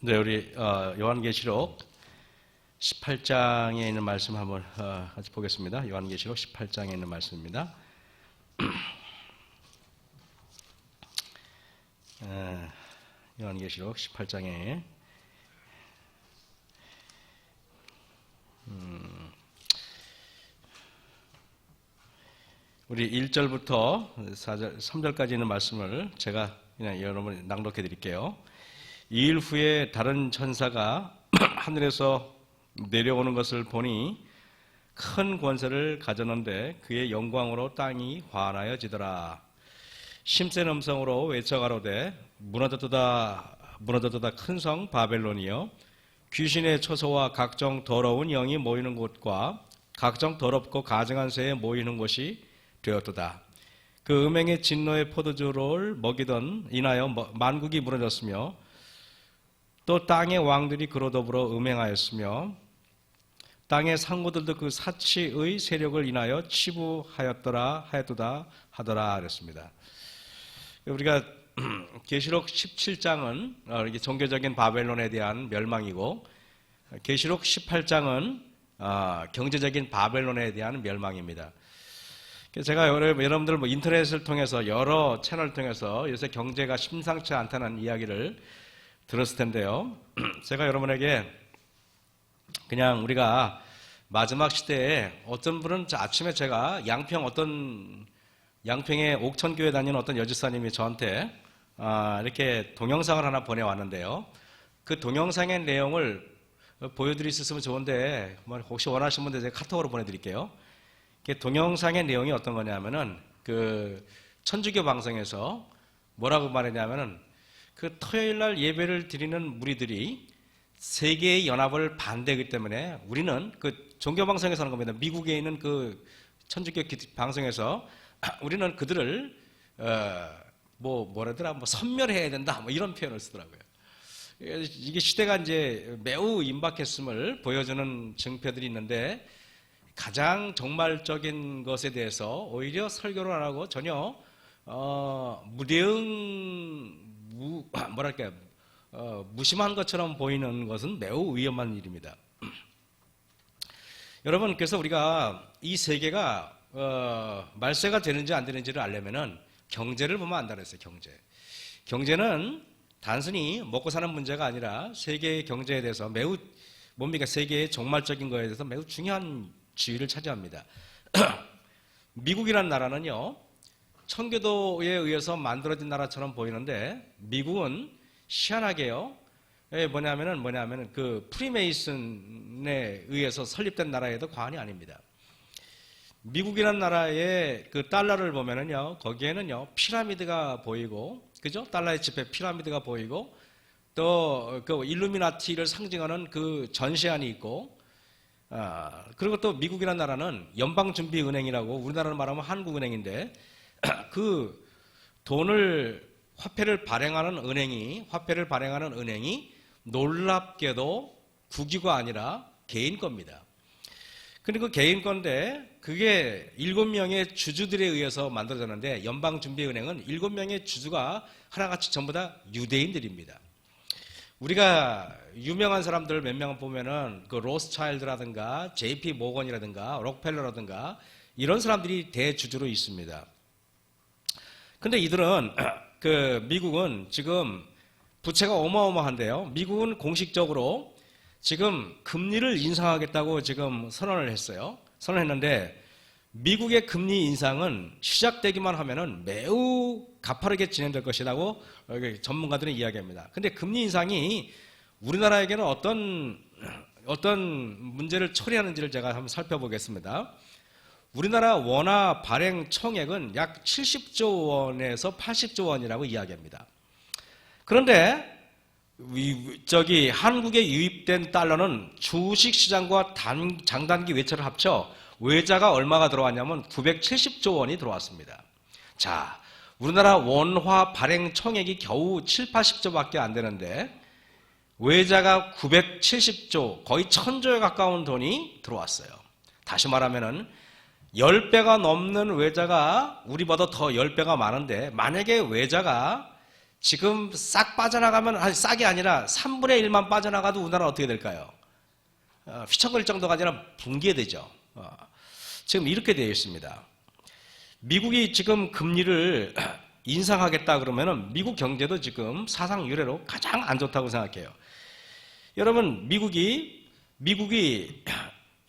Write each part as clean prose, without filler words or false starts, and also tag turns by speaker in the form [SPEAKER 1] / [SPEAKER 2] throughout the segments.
[SPEAKER 1] 네, 우리 요한계시록 18장에 있는 말씀 한번 같이 보겠습니다. 요한계시록 18장에 있는 말씀입니다. 요한계시록 18장에 우리 1절부터 4절, 3절까지 있는 말씀을 제가 그냥 여러분 낭독해 드릴게요. 2일 후에 다른 천사가 하늘에서 내려오는 것을 보니 큰 권세를 가졌는데 그의 영광으로 땅이 환하여지더라. 심센 음성으로 외쳐가로되 무너졌도다 무너졌도다 큰 성 바벨론이여, 귀신의 처소와 각종 더러운 영이 모이는 곳과 각종 더럽고 가증한 새에 모이는 곳이 되었도다. 그 음행의 진노의 포도주를 먹이던 인하여 만국이 무너졌으며 또 땅의 왕들이 그로 더불어 음행하였으며 땅의 상고들도 그 사치의 세력을 인하여 치부하였더라 하였도다 하더라 그랬습니다. 우리가 계시록 17장은 이렇게 종교적인 바벨론에 대한 멸망이고, 계시록 18장은 경제적인 바벨론에 대한 멸망입니다. 제가 여러분들 인터넷을 통해서 여러 채널을 통해서 요새 경제가 심상치 않다는 이야기를 들었을 텐데요. 제가 여러분에게 그냥 우리가 마지막 시대에 어떤 분은 아침에 제가 양평의 옥천교회 다니는 어떤 여집사님이 저한테 이렇게 동영상을 하나 보내왔는데요. 그 동영상의 내용을 보여드릴 수 있으면 좋은데 혹시 원하시는 분들 제가 카톡으로 보내드릴게요. 동영상의 내용이 어떤 거냐면은 그 천주교 방송에서 뭐라고 말했냐면은 그 토요일날 예배를 드리는 무리들이 세계의 연합을 반대하기 때문에 우리는 그 종교방송에서 하는 겁니다. 미국에 있는 그 천주교 방송에서 우리는 그들을 뭐라더라 섬멸해야 된다 이런 표현을 쓰더라고요. 이게 시대가 이제 매우 임박했음을 보여주는 증표들이 있는데, 가장 종말적인 것에 대해서 오히려 설교를 안 하고 전혀 무심한 것처럼 보이는 것은 매우 위험한 일입니다. 여러분, 그래서 우리가 이 세계가 말세가 되는지 안 되는지를 알려면은 경제를 보면 안다 그랬어요. 경제는 단순히 먹고 사는 문제가 아니라 세계의 경제에 대해서 매우 세계의 종말적인 거에 대해서 매우 중요한 지위를 차지합니다. 미국이라는 나라는요, 청교도에 의해서 만들어진 나라처럼 보이는데 미국은 희한하게요, 뭐냐면은 그 프리메이슨에 의해서 설립된 나라에도 과언이 아닙니다. 미국이라는 나라의 그 달러를 보면은요, 거기에는요 피라미드가 보이고, 그죠? 달러의 지폐 피라미드가 보이고, 또 그 일루미나티를 상징하는 그 전시안이 있고, 그리고 또 미국이라는 나라는 연방준비은행이라고 우리나라로 말하면 한국은행인데, 그 화폐를 발행하는 은행이 놀랍게도 국유가 아니라 개인 겁니다. 그리고 개인 건데 그게 7명의 주주들에 의해서 만들어졌는데, 연방준비은행은 7명의 주주가 하나같이 전부 다 유대인들입니다. 우리가 유명한 사람들 몇 명 보면은 그 로스차일드라든가 JP 모건이라든가 록펠러라든가 이런 사람들이 대주주로 있습니다. 근데 이들은 미국은 지금 부채가 어마어마한데요. 미국은 공식적으로 지금 금리를 인상하겠다고 지금 선언했는데 미국의 금리 인상은 시작되기만 하면은 매우 가파르게 진행될 것이라고 전문가들은 이야기합니다. 근데 금리 인상이 우리나라에게는 어떤 문제를 처리하는지를 제가 한번 살펴보겠습니다. 우리나라 원화 발행 총액은 약 70조 원에서 80조 원이라고 이야기합니다. 그런데 한국에 유입된 달러는 주식시장과 장단기 외채를 합쳐 외자가 얼마가 들어왔냐면 970조 원이 들어왔습니다. 자, 우리나라 원화 발행 총액이 겨우 7, 80조밖에 안 되는데 외자가 970조, 거의 1000조에 가까운 돈이 들어왔어요. 다시 말하면은 10배가 넘는 외자가 우리보다 더 10배가 많은데, 만약에 외자가 지금 싹 빠져나가면, 아니, 싹이 아니라 3분의 1만 빠져나가도 우리나라는 어떻게 될까요? 휘청거릴 정도가 아니라 붕괴되죠. 지금 이렇게 되어 있습니다. 미국이 지금 금리를 인상하겠다 그러면은 미국 경제도 지금 사상 유례로 가장 안 좋다고 생각해요. 여러분, 미국이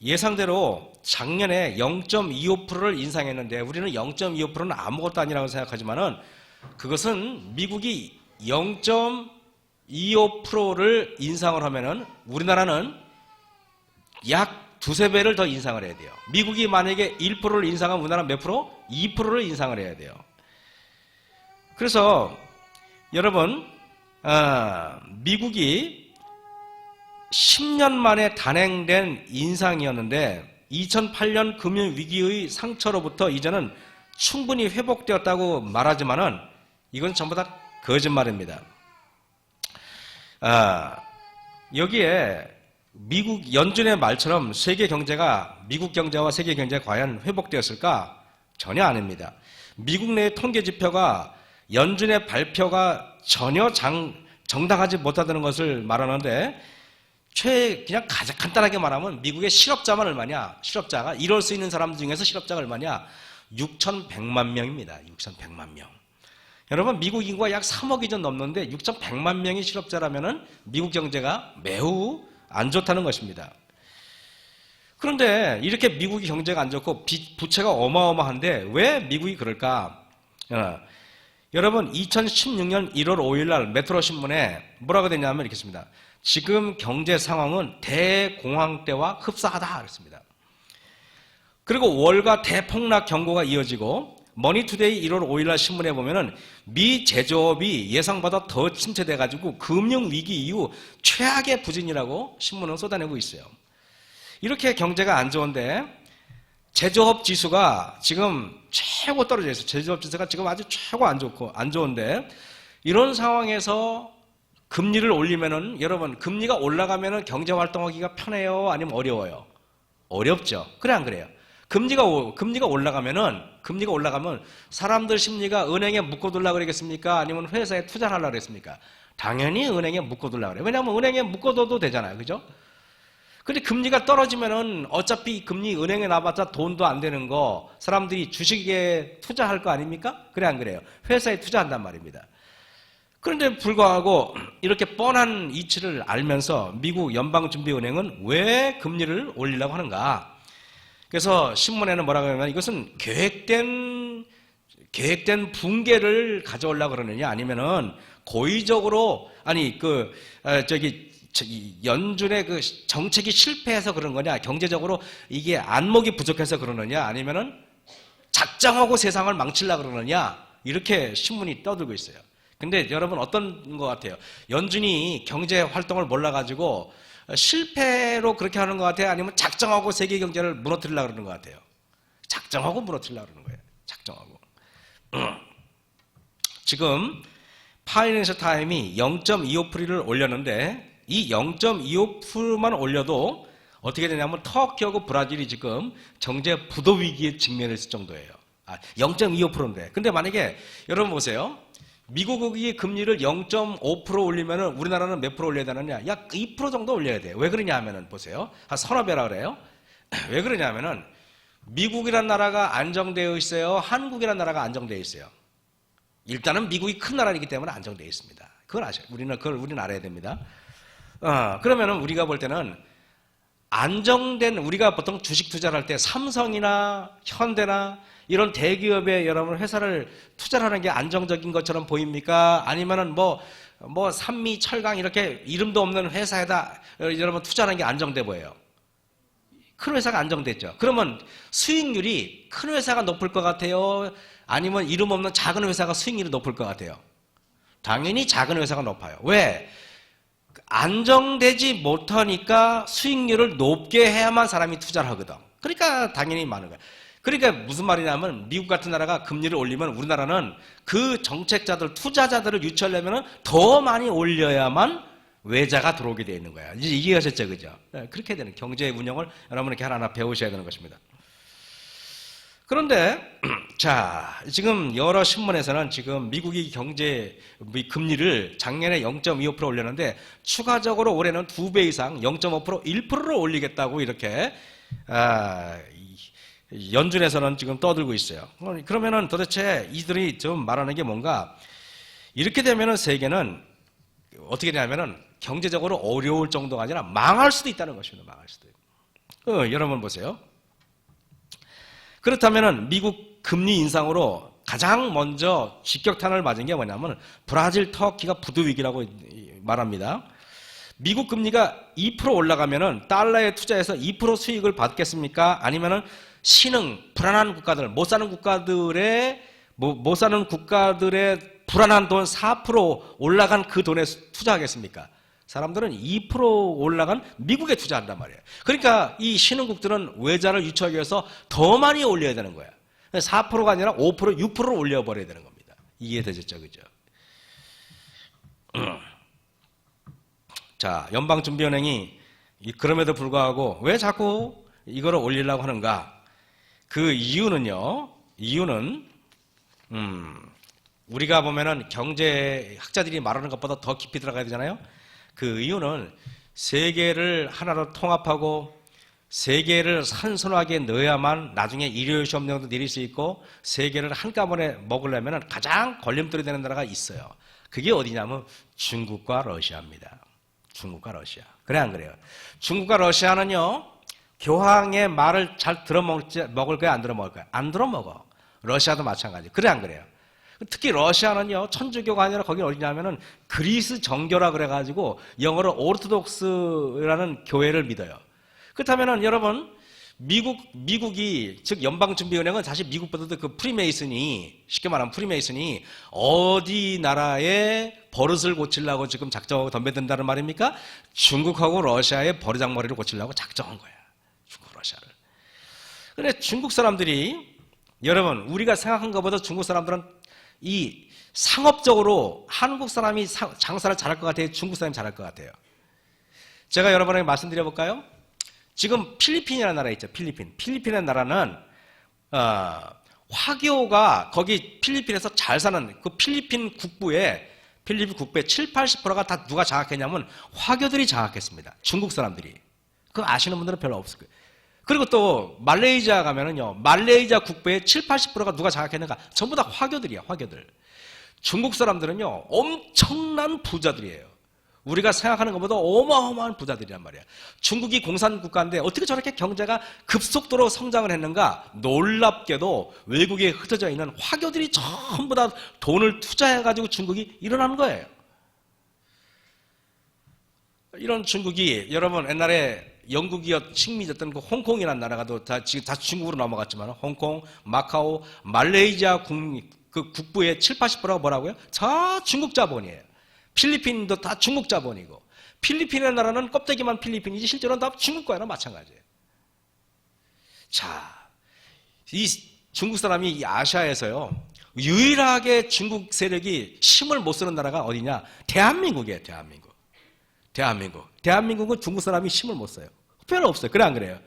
[SPEAKER 1] 예상대로 작년에 0.25%를 인상했는데 우리는 0.25%는 아무것도 아니라고 생각하지만은 그것은 미국이 0.25%를 인상을 하면은 우리나라는 약 두세 배를 더 인상을 해야 돼요. 미국이 만약에 1%를 인상하면 우리나라는 몇 프로? 2%를 인상을 해야 돼요. 그래서 여러분, 미국이 10년 만에 단행된 인상이었는데 2008년 금융위기의 상처로부터 이제는 충분히 회복되었다고 말하지만은 이건 전부 다 거짓말입니다. 여기에 미국 연준의 말처럼 세계 경제가 미국 경제와 세계 경제가 과연 회복되었을까? 전혀 아닙니다. 미국 내 통계 지표가 연준의 발표가 전혀 정당하지 못하다는 것을 말하는데 그냥 가장 간단하게 말하면 미국의 실업자만 얼마냐? 실업자가 이럴 수 있는 사람 중에서 실업자가 얼마냐? 6,100만 명입니다. 6,100만 명. 여러분, 미국 인구가 약 3억이 좀 넘는데 6,100만 명이 실업자라면은 미국 경제가 매우 안 좋다는 것입니다. 그런데 이렇게 미국이 경제가 안 좋고 부채가 어마어마한데 왜 미국이 그럴까? 여러분, 2016년 1월 5일 날 메트로 신문에 뭐라고 되냐면 이렇게 씁니다. 지금 경제 상황은 대공황 때와 흡사하다 그랬습니다. 그리고 월가 대폭락 경고가 이어지고 머니투데이 1월 5일 날 신문에 보면은 미 제조업이 예상보다 더 침체돼가지고 금융위기 이후 최악의 부진이라고 신문은 쏟아내고 있어요. 이렇게 경제가 안 좋은데 제조업 지수가 지금 최고 떨어져 있어요. 제조업 지수가 지금 아주 최고 안 좋은데 이런 상황에서 금리를 올리면은 여러분, 금리가 올라가면은 경제 활동하기가 편해요? 아니면 어려워요? 어렵죠. 그래 안 그래요? 금리가 올라가면 사람들 심리가 은행에 묶어두려고 그러겠습니까? 아니면 회사에 투자를 하려고 그랬습니까? 당연히 은행에 묶어두려고 그래요. 왜냐하면 은행에 묶어둬도 되잖아요. 그죠? 근데 금리가 떨어지면은 어차피 금리 은행에 놔봤자 돈도 안 되는 거 사람들이 주식에 투자할 거 아닙니까? 그래 안 그래요? 회사에 투자한단 말입니다. 그런데 불구하고 이렇게 뻔한 이치를 알면서 미국 연방준비은행은 왜 금리를 올리려고 하는가? 그래서 신문에는 뭐라고 하냐면 이것은 계획된 붕괴를 가져오려고 그러느냐 아니면은 고의적으로 연준의 그 정책이 실패해서 그런 거냐, 경제적으로 이게 안목이 부족해서 그러느냐 아니면은 작정하고 세상을 망치려고 그러느냐, 이렇게 신문이 떠들고 있어요. 근데 여러분 어떤 것 같아요? 연준이 경제 활동을 몰라가지고 실패로 그렇게 하는 것 같아요? 아니면 작정하고 세계 경제를 무너뜨리려고 그러는 것 같아요? 작정하고 무너뜨리려고 그러는 거예요. 작정하고. 지금 파이낸셜 타임이 0.25%를 올렸는데 이 0.25%만 올려도 어떻게 되냐면 터키하고 브라질이 지금 경제 부도 위기에 직면했을 정도예요. 0.25%인데. 근데 만약에 여러분 보세요. 미국이 금리를 0.5% 올리면은 우리나라는 몇 프로 올려야 되느냐? 약 2% 정도 올려야 돼요. 왜 그러냐 하면은 보세요. 한 서너 배라 그래요. 왜 그러냐 하면은 미국이란 나라가 안정되어 있어요. 한국이란 나라가 안정되어 있어요. 일단은 미국이 큰 나라이기 때문에 안정되어 있습니다. 그걸 아셔요. 우리는 알아야 됩니다. 그러면은 우리가 볼 때는 우리가 보통 주식 투자를 할 때 삼성이나 현대나 이런 대기업에 여러분 회사를 투자를 하는 게 안정적인 것처럼 보입니까? 아니면은 삼미, 철강 이렇게 이름도 없는 회사에다 여러분 투자하는 게 안정돼 보여요. 큰 회사가 안정됐죠. 그러면 수익률이 큰 회사가 높을 것 같아요? 아니면 이름 없는 작은 회사가 수익률이 높을 것 같아요? 당연히 작은 회사가 높아요. 왜? 안정되지 못하니까 수익률을 높게 해야만 사람이 투자를 하거든. 그러니까 당연히 많은 거예요. 그러니까 무슨 말이냐면 미국 같은 나라가 금리를 올리면 우리나라는 그 정책자들, 투자자들을 유치하려면 더 많이 올려야만 외자가 들어오게 되어 있는 거야. 이제 이해하셨죠? 그죠? 그렇게 되는 경제 운영을 여러분 이렇게 하나하나 배우셔야 되는 것입니다. 그런데 자, 지금 여러 신문에서는 지금 미국이 경제 금리를 작년에 0.25% 올렸는데 추가적으로 올해는 2배 이상 0.5% 1%를 올리겠다고 이렇게 연준에서는 지금 떠들고 있어요. 그러면은 도대체 이들이 좀 말하는 게 뭔가, 이렇게 되면은 세계는 어떻게 되냐면은 경제적으로 어려울 정도가 아니라 망할 수도 있다는 것입니다. 망할 수도 있고. 여러분 보세요. 그렇다면은 미국 금리 인상으로 가장 먼저 직격탄을 맞은 게 뭐냐면 브라질, 터키가 부도 위기라고 말합니다. 미국 금리가 2% 올라가면은 달러에 투자해서 2% 수익을 받겠습니까? 아니면은 신흥 불안한 국가들, 못 사는 국가들의 불안한 돈 4% 올라간 그 돈에 투자하겠습니까? 사람들은 2% 올라간 미국에 투자한단 말이에요. 그러니까 이 신흥국들은 외자를 유치하기 위해서 더 많이 올려야 되는 거야. 4%가 아니라 5%, 6%를 올려버려야 되는 겁니다. 이해되셨죠? 그죠? 자, 연방준비은행이 그럼에도 불구하고 왜 자꾸 이거를 올리려고 하는가? 그 이유는 우리가 보면은 경제학자들이 말하는 것보다 더 깊이 들어가야 되잖아요. 그 이유는 세계를 하나로 통합하고 세계를 선선하게 넣어야만 나중에 일요일 시험령도 내릴 수 있고 세계를 한꺼번에 먹으려면 가장 걸림돌이 되는 나라가 있어요. 그게 어디냐면 중국과 러시아입니다. 중국과 러시아. 그래 안 그래요? 중국과 러시아는요, 교황의 말을 잘 먹을 거야, 안 들어먹을 거야? 안 들어먹어. 러시아도 마찬가지. 그래 안 그래요? 특히 러시아는요, 천주교가 아니라 거기 어디냐면은 그리스 정교라 그래가지고 영어로 오르토독스라는 교회를 믿어요. 그렇다면은 여러분, 미국이, 즉 연방준비은행은 사실 미국보다도 그 프리메이슨이, 쉽게 말하면 프리메이슨이 어디 나라의 버릇을 고치려고 지금 작정하고 덤벼든다는 말입니까? 중국하고 러시아의 버르장머리를 고치려고 작정한 거야. 중국, 러시아를. 근데 중국 사람들이, 여러분, 우리가 생각한 것보다 중국 사람들은 이 상업적으로 한국 사람이 장사를 잘할 것 같아요? 중국 사람이 잘할 것 같아요? 제가 여러분에게 말씀드려볼까요? 지금 필리핀이라는 나라 있죠. 필리핀이라는 나라는 화교가 거기 필리핀에서 잘 사는 그 필리핀 국부의 7, 80%가 다 누가 장악했냐면 화교들이 장악했습니다. 중국 사람들이. 그거 아시는 분들은 별로 없을 거예요. 그리고 또 말레이시아 가면은요, 말레이시아 국부의 7, 80%가 누가 장악했는가? 전부 다 화교들이야, 화교들. 중국 사람들은요, 엄청난 부자들이에요. 우리가 생각하는 것보다 어마어마한 부자들이란 말이야. 중국이 공산국가인데 어떻게 저렇게 경제가 급속도로 성장을 했는가? 놀랍게도 외국에 흩어져 있는 화교들이 전부 다 돈을 투자해가지고 중국이 일어나는 거예요. 이런 중국이, 여러분 옛날에 영국이었 식민지였던 그 홍콩이라는 나라가 지금 다 중국으로 넘어갔지만 홍콩, 마카오, 말레이시아 그 국부의 7, 80%가 뭐라고요? 다 중국 자본이에요. 필리핀도 다 중국 자본이고, 필리핀이라는 나라는 껍데기만 필리핀이지 실제로는 다 중국 거랑 마찬가지예요. 자, 이 중국 사람이 이 아시아에서요, 유일하게 중국 세력이 힘을 못 쓰는 나라가 어디냐? 대한민국이에요. 대한민국은 중국 사람이 힘을 못 써요. 별로 없어요. 그래 안 그래요?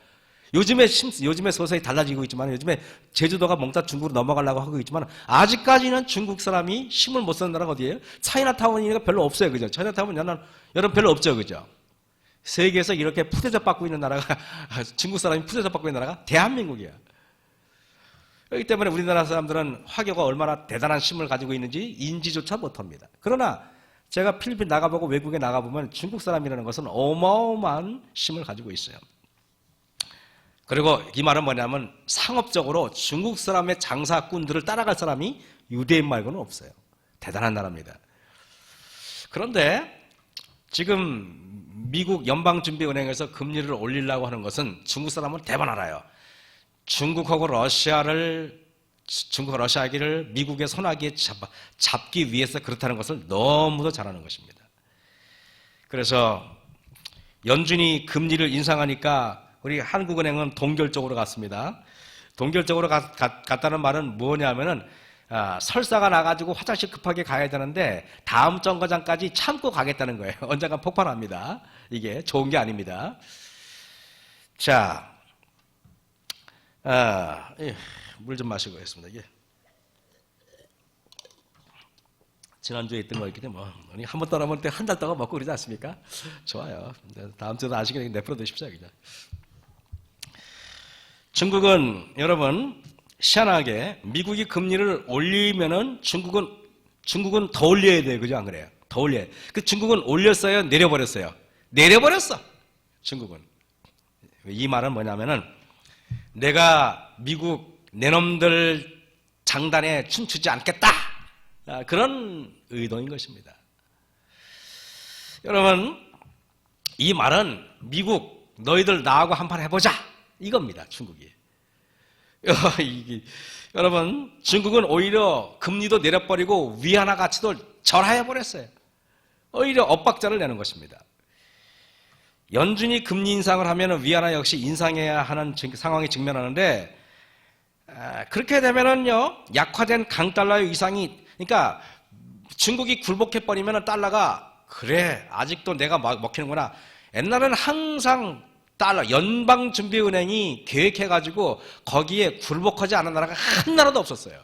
[SPEAKER 1] 요즘에 서서히 달라지고 있지만, 요즘에 제주도가 몽따 중국으로 넘어가려고 하고 있지만, 아직까지는 중국 사람이 힘을 못 쓰는 나라가 어디예요? 차이나타운이니까 별로 없어요. 그죠? 차이나타운 여러분 별로 없죠. 그죠? 세계에서 이렇게 푸대접 받고 있는 나라가, 중국 사람이 푸대접 받고 있는 나라가 대한민국이야. 그렇기 때문에 우리나라 사람들은 화교가 얼마나 대단한 힘을 가지고 있는지 인지조차 못합니다. 그러나 제가 필리핀 나가보고 외국에 나가보면 중국 사람이라는 것은 어마어마한 힘을 가지고 있어요. 그리고 이 말은 뭐냐면 상업적으로 중국 사람의 장사꾼들을 따라갈 사람이 유대인 말고는 없어요. 대단한 나라입니다. 그런데 지금 미국 연방준비은행에서 금리를 올리려고 하는 것은 중국 사람은 대번 알아요. 중국하고 러시아기를 미국의 손아귀에 잡기 위해서 그렇다는 것을 너무도 잘 아는 것입니다. 그래서 연준이 금리를 인상하니까 우리 한국은행은 동결적으로 갔습니다. 동결적으로 갔다는 말은 뭐냐면은 설사가 나가지고 화장실 급하게 가야 되는데 다음 정거장까지 참고 가겠다는 거예요. 언젠가 폭발합니다. 이게 좋은 게 아닙니다. 자, 물 좀 마시고 하겠습니다. 이게 지난주에 있던 거 있기 때문에 한 번 떠나면 한 달 동안 먹고 그러지 않습니까? 좋아요. 다음 주도 아시게 내버려 두십시오. 그냥. 중국은 여러분 희한하게 미국이 금리를 올리면은 중국은 더 올려야 돼요. 그죠? 안 그래요? 더 올려야. 그 중국은 올렸어요? 내려버렸어요? 내려버렸어. 중국은. 이 말은 뭐냐면은 내가 미국 내놈들 장단에 춤추지 않겠다. 그런 의도인 것입니다. 여러분, 이 말은 미국 너희들 나하고 한판 해보자 이겁니다. 중국이. 여러분, 중국은 오히려 금리도 내려버리고 위안화 가치도 절하해버렸어요. 오히려 엇박자를 내는 것입니다. 연준이 금리 인상을 하면 위안화 역시 인상해야 하는 상황에 직면하는데 그렇게 되면은요 약화된 강달러의 이상이 그러니까 중국이 굴복해버리면 달러가 그래 아직도 내가 먹히는구나. 옛날에는 항상 달러 연방준비은행이 계획해가지고 거기에 굴복하지 않은 나라가 한 나라도 없었어요.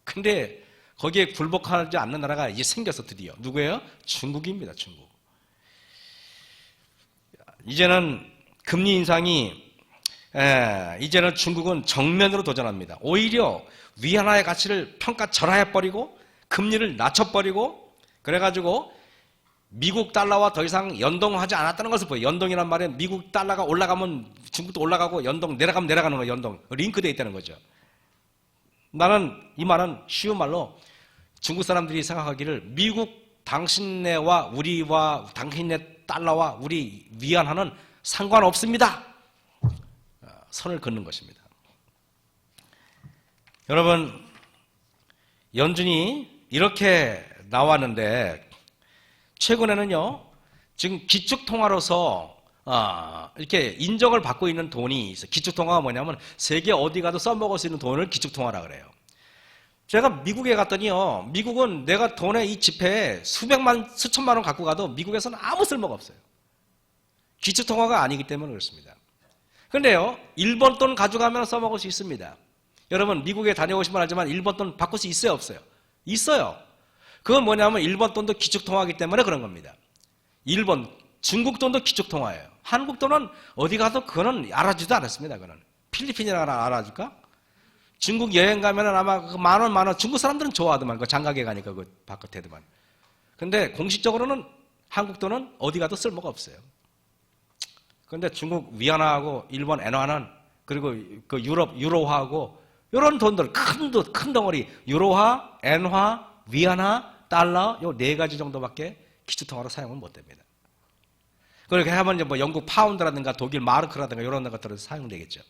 [SPEAKER 1] 근데 거기에 굴복하지 않는 나라가 이제 생겼어. 드디어 누구예요? 중국입니다. 중국. 이제는 금리 인상이 이제는 중국은 정면으로 도전합니다. 오히려 위안화의 가치를 평가 절하해버리고 금리를 낮춰버리고 그래가지고 미국 달러와 더 이상 연동하지 않았다는 것을 보여요. 연동이란 말은 미국 달러가 올라가면 중국도 올라가고 연동 내려가면 내려가는 거예요. 연동 링크되어 있다는 거죠. 나는 이 말은 쉬운 말로 중국 사람들이 생각하기를 미국 당신네와 우리와 당신네 달러와 우리 위안화는 상관없습니다. 선을 긋는 것입니다. 여러분, 연준이 이렇게 나왔는데 최근에는요, 지금 기축통화로서 이렇게 인정을 받고 있는 돈이 있어요. 기축통화가 뭐냐면 세계 어디 가도 써먹을 수 있는 돈을 기축통화라 그래요. 제가 미국에 갔더니요, 미국은 내가 돈에 이 지폐에 수천만 원 갖고 가도 미국에서는 아무 쓸모가 없어요. 기축통화가 아니기 때문에 그렇습니다. 그런데요, 일본 돈 가져가면 써먹을 수 있습니다. 여러분, 미국에 다녀오시면 알지만 일본 돈 바꿀 수 있어요, 없어요? 있어요. 그건 뭐냐면 일본 돈도 기축통화이기 때문에 그런 겁니다. 중국 돈도 기축통화예요. 한국 돈은 어디 가도 그거는 알아주지도 않았습니다. 그거는. 필리핀이나 알아줄까? 중국 여행 가면은 아마 그 만 원, 중국 사람들은 좋아하더만. 그 장가게 가니까 그 바깥에도만. 근데 공식적으로는 한국 돈은 어디 가도 쓸모가 없어요. 근데 중국 위안화하고 일본 엔화는 그리고 그 유로화하고 이런 돈들 큰 덩어리 유로화, 엔화, 위안화, 달러 요 네 가지 정도밖에 기축통화로 사용은 못 됩니다. 그렇게 하면 이제 뭐 영국 파운드라든가 독일 마르크라든가 이런 것들은 사용되겠죠.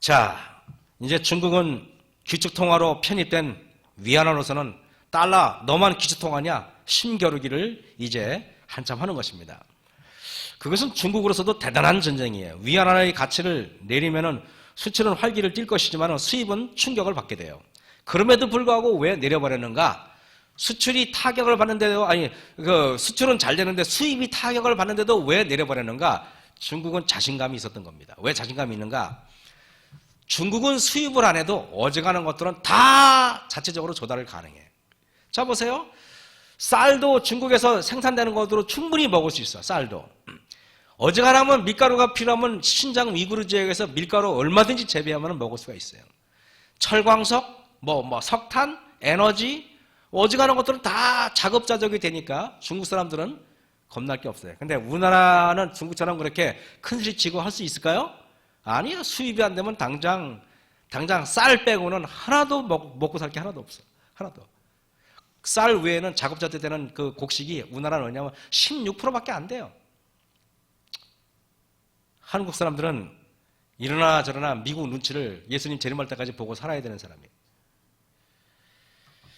[SPEAKER 1] 자, 이제 중국은 기축통화로 편입된 위안화로서는 달러 너만 기축통화냐 심겨루기를 이제 한참 하는 것입니다. 그것은 중국으로서도 대단한 전쟁이에요. 위안화의 가치를 내리면은 수출은 활기를 띨 것이지만 수입은 충격을 받게 돼요. 그럼에도 불구하고 왜 내려버렸는가? 수출이 타격을 받는데도 수출은 잘 되는데 수입이 타격을 받는데도 왜 내려버렸는가? 중국은 자신감이 있었던 겁니다. 왜 자신감이 있는가? 중국은 수입을 안 해도 어지간한 것들은 다 자체적으로 조달을 가능해. 자 보세요. 쌀도 중국에서 생산되는 것으로 충분히 먹을 수 있어. 쌀도. 어지간하면 밀가루가 필요하면 신장 위구르 지역에서 밀가루 얼마든지 재배하면 먹을 수가 있어요. 철광석, 석탄, 에너지, 어지간한 것들은 다 자급자족이 되니까 중국 사람들은 겁날 게 없어요. 근데 우리나라는 중국처럼 그렇게 큰 소리 치고 할 수 있을까요? 아니요. 수입이 안 되면 당장 쌀 빼고는 하나도 먹고 살 게 하나도 없어. 하나도. 쌀 외에는 자급자족 되는 그 곡식이 우리나라는 뭐냐면 16%밖에 안 돼요. 한국 사람들은 이러나 저러나 미국 눈치를 예수님 재림할 때까지 보고 살아야 되는 사람이에요.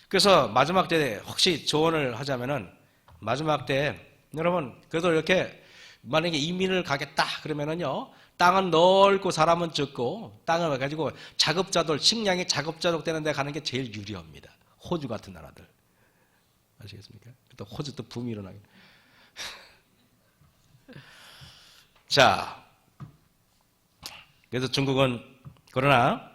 [SPEAKER 1] 그래서 마지막 때 혹시 조언을 하자면은 마지막 때 여러분 그래도 이렇게 만약에 이민을 가겠다 그러면은요 땅은 넓고 사람은 적고 땅을 가지고 자급자족 식량이 자급자족 되는 데 가는 게 제일 유리합니다. 호주 같은 나라들 아시겠습니까? 또 호주 또 붐이 일어나게. 자, 그래서 중국은 그러나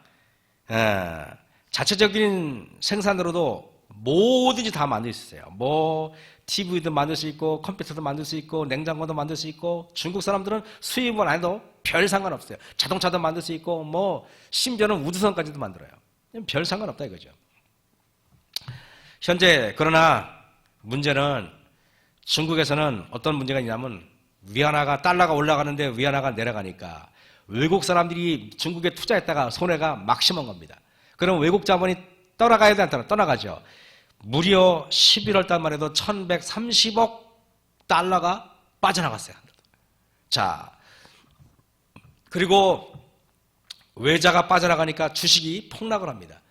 [SPEAKER 1] 자체적인 생산으로도 뭐든지 다 만들 수 있어요. 뭐 TV도 만들 수 있고 컴퓨터도 만들 수 있고 냉장고도 만들 수 있고 중국 사람들은 수입은 안 해도 별 상관없어요. 자동차도 만들 수 있고 뭐 심지어는 우주선까지도 만들어요. 별 상관없다 이거죠. 현재 그러나 문제는 중국에서는 어떤 문제가 있냐면 위안화가 달러가 올라가는데 위안화가 내려가니까 외국 사람들이 중국에 투자했다가 손해가 막 심한 겁니다. 그럼 외국 자본이 떠나가야 돼, 안 떠나가죠. 무려 11월 달만 해도 1130억 달러가 빠져나갔어요. 자, 그리고 외자가 빠져나가니까 주식이 폭락을 합니다.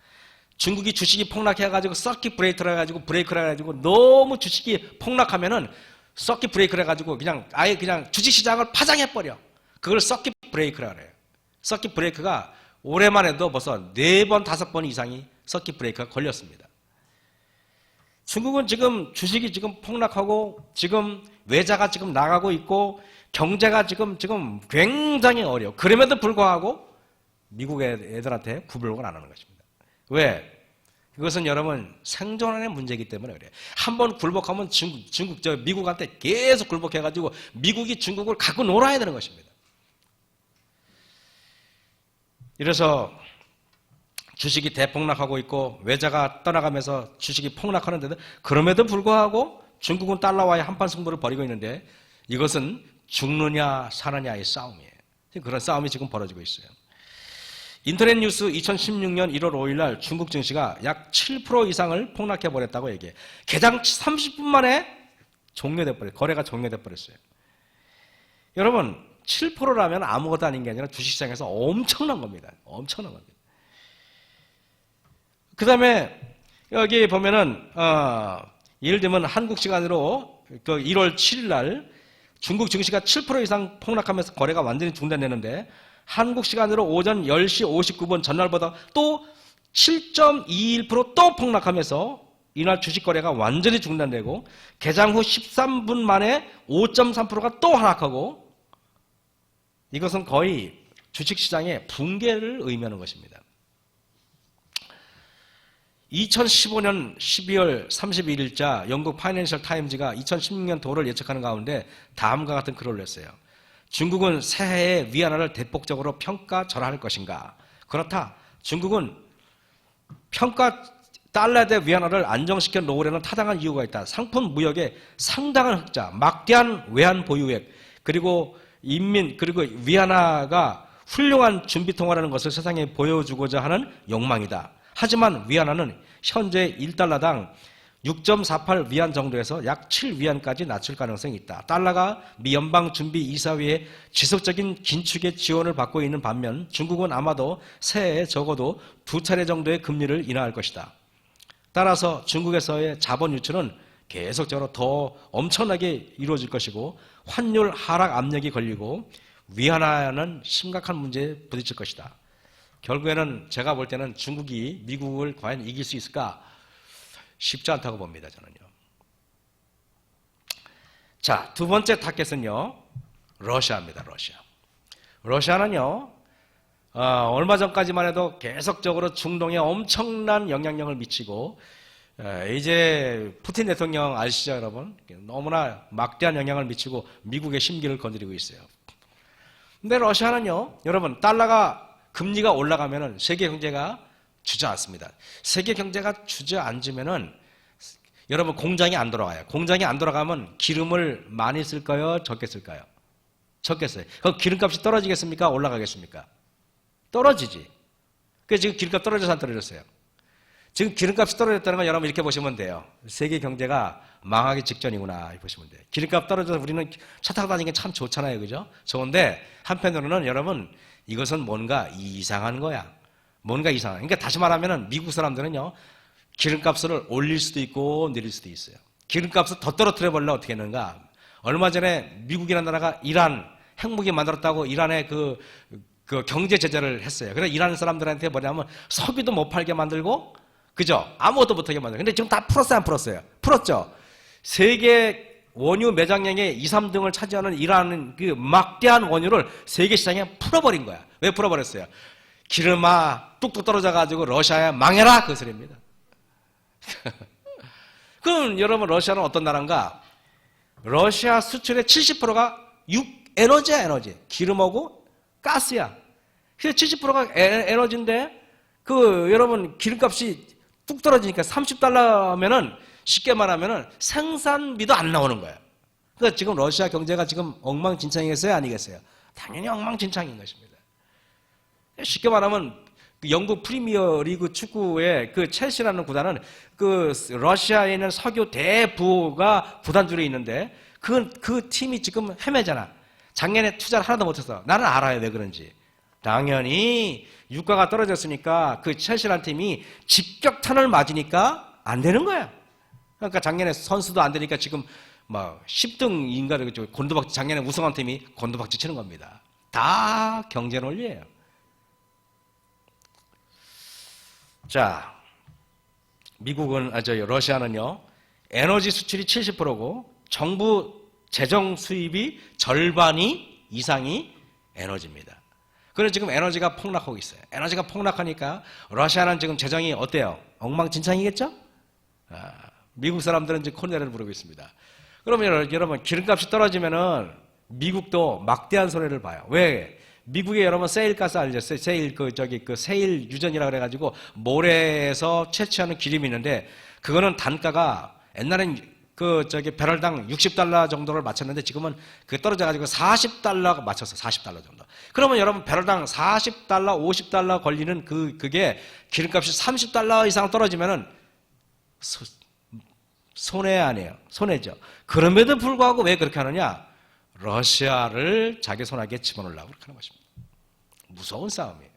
[SPEAKER 1] 중국이 주식이 폭락해가지고 서킷 브레이크를 해가지고 너무 주식이 폭락하면은 서킷 브레이크를 해가지고 그냥 아예 그냥 주식시장을 파장해버려. 그걸 서킷 브레이크라 그래요. 서킷 브레이크가 올해만 해도 벌써 4번, 5번 이상이 서킷 브레이크가 걸렸습니다. 중국은 지금 주식이 지금 폭락하고 지금 외자가 지금 나가고 있고 경제가 지금 굉장히 어려워. 그럼에도 불구하고 미국 애들한테 구불을 안 하는 것입니다. 왜? 그것은 여러분 생존의 문제이기 때문에 그래요. 한번 굴복하면 미국한테 계속 굴복해가지고 미국이 중국을 갖고 놀아야 되는 것입니다. 이래서 주식이 대폭락하고 있고 외자가 떠나가면서 주식이 폭락하는데도 그럼에도 불구하고 중국은 달러와의 한판 승부를 벌이고 있는데 이것은 죽느냐 사느냐의 싸움이에요. 그런 싸움이 지금 벌어지고 있어요. 인터넷 뉴스 2016년 1월 5일 날 중국 증시가 약 7% 이상을 폭락해버렸다고 얘기해요. 개장 30분 만에 거래가 종료돼 버렸어요. 여러분 7%라면 아무것도 아닌 게 아니라 주식시장에서 엄청난 겁니다. 엄청난 겁니다. 그 다음에 여기 보면은 예를 들면 한국 시간으로 1월 7일 날 중국 증시가 7% 이상 폭락하면서 거래가 완전히 중단되는데 한국 시간으로 오전 10시 59분 전날보다 또 7.21% 또 폭락하면서 이날 주식 거래가 완전히 중단되고 개장 후 13분 만에 5.3%가 또 하락하고 이것은 거의 주식시장의 붕괴를 의미하는 것입니다. 2015년 12월 31일자 영국 파이낸셜 타임즈가 2016년 도를 예측하는 가운데 다음과 같은 글을 올렸어요. 중국은 새해에 위안화를 대폭적으로 평가절하할 것인가? 그렇다. 중국은 달러에 대해 위안화를 안정시켜 놓으려는 타당한 이유가 있다. 상품 무역의 상당한 흑자, 막대한 외환 보유액, 그리고 그리고 위안화가 훌륭한 준비통화라는 것을 세상에 보여주고자 하는 욕망이다. 하지만 위안화는 현재 1달러당 6.48 위안 정도에서 약 7위안까지 낮출 가능성이 있다. 달러가 미 연방준비이사회의 지속적인 긴축의 지원을 받고 있는 반면 중국은 아마도 새해에 적어도 2차례 정도의 금리를 인하할 것이다. 따라서 중국에서의 자본 유출은 계속적으로 더 엄청나게 이루어질 것이고 환율 하락 압력이 걸리고 위안화는 심각한 문제에 부딪힐 것이다. 결국에는 제가 볼 때는 중국이 미국을 과연 이길 수 있을까? 쉽지 않다고 봅니다, 저는요. 자, 두 번째 타겟은요, 러시아입니다, 러시아. 러시아는요, 얼마 전까지만 해도 계속적으로 중동에 엄청난 영향력을 미치고, 이제 푸틴 대통령 아시죠, 여러분? 너무나 막대한 영향을 미치고 미국의 심기를 건드리고 있어요. 근데 러시아는요, 여러분, 달러가 금리가 올라가면은 세계 경제가 주저앉습니다. 세계 경제가 주저앉으면은 여러분 공장이 안 돌아가요. 공장이 안 돌아가면 기름을 많이 쓸까요? 적게 쓸까요? 적게 써요. 그럼 기름값이 떨어지겠습니까? 올라가겠습니까? 떨어지지. 그래서 지금 기름값 떨어져서 안 떨어졌어요. 지금 기름값이 떨어졌다는 건 여러분 이렇게 보시면 돼요. 세계 경제가 망하기 직전이구나 보시면 돼요. 기름값 떨어져서 우리는 차 타고 다니는 게 참 좋잖아요. 그죠? 좋은데 한편으로는 여러분 이것은 뭔가 이상한 거야. 뭔가 이상한. 그러니까 다시 말하면 미국 사람들은요. 기름값을 올릴 수도 있고 내릴 수도 있어요. 기름값을 더 떨어뜨려 보려면 어떻게 하는가. 얼마 전에 미국이라는 나라가 이란 핵무기 만들었다고 이란에 그 경제 제재를 했어요. 그래서 이란 사람들한테 뭐냐면 석유도 못 팔게 만들고 그죠? 아무것도 못하게 만들고. 근데 지금 다 풀었어요, 안 풀었어요? 풀었죠? 세계 원유 매장량의 2, 3등을 차지하는 이란은 그 막대한 원유를 세계 시장에 풀어버린 거야. 왜 풀어버렸어요? 기름아 뚝뚝 떨어져가지고 러시아야 망해라 그 소리입니다. 그럼 여러분 러시아는 어떤 나라인가? 러시아 수출의 70%가 에너지야 에너지. 기름하고 가스야. 그래서 70%가 에너지인데 그 여러분 기름값이 뚝 떨어지니까 30달러면은 쉽게 말하면은 생산비도 안 나오는 거예요. 그러니까 지금 러시아 경제가 지금 엉망진창이겠어요? 아니겠어요? 당연히 엉망진창인 것입니다. 쉽게 말하면 영국 프리미어 리그 축구의 그 첼시라는 구단은 그 러시아에 있는 석유 대부가 구단주로 있는데 그 팀이 지금 헤매잖아. 작년에 투자를 하나도 못했어. 나는 알아요 왜 그런지. 당연히 유가가 떨어졌으니까 그 첼시라는 팀이 직격탄을 맞으니까 안 되는 거야. 그러니까 작년에 선수도 안 되니까 지금 막 10등인가 곤두박질 작년에 우승한 팀이 곤두박질 치는 겁니다. 다 경제 논리예요. 자, 러시아는요, 에너지 수출이 70%고, 정부 재정 수입이 절반이 이상이 에너지입니다. 그래서 지금 에너지가 폭락하고 있어요. 에너지가 폭락하니까, 러시아는 지금 재정이 어때요? 엉망진창이겠죠? 미국 사람들은 지금 콧노래를 부르고 있습니다. 그러면 여러분, 기름값이 떨어지면은, 미국도 막대한 손해를 봐요. 왜? 미국에 여러분 세일가스 알죠? 세일 세일 유전이라 그래가지고 모래에서 채취하는 기름이 있는데 그거는 단가가 옛날엔 배럴당 60달러 정도를 맞췄는데 지금은 그 떨어져가지고 40달러 맞췄어. 40달러 정도. 그러면 여러분 배럴당 40달러, 50달러 걸리는 그게 기름값이 30달러 이상 떨어지면은 손해 아니에요. 손해죠. 그럼에도 불구하고 왜 그렇게 하느냐? 러시아를 자기 손아귀에 집어넣으려고 그렇게 하는 것입니다. 무서운 싸움이에요.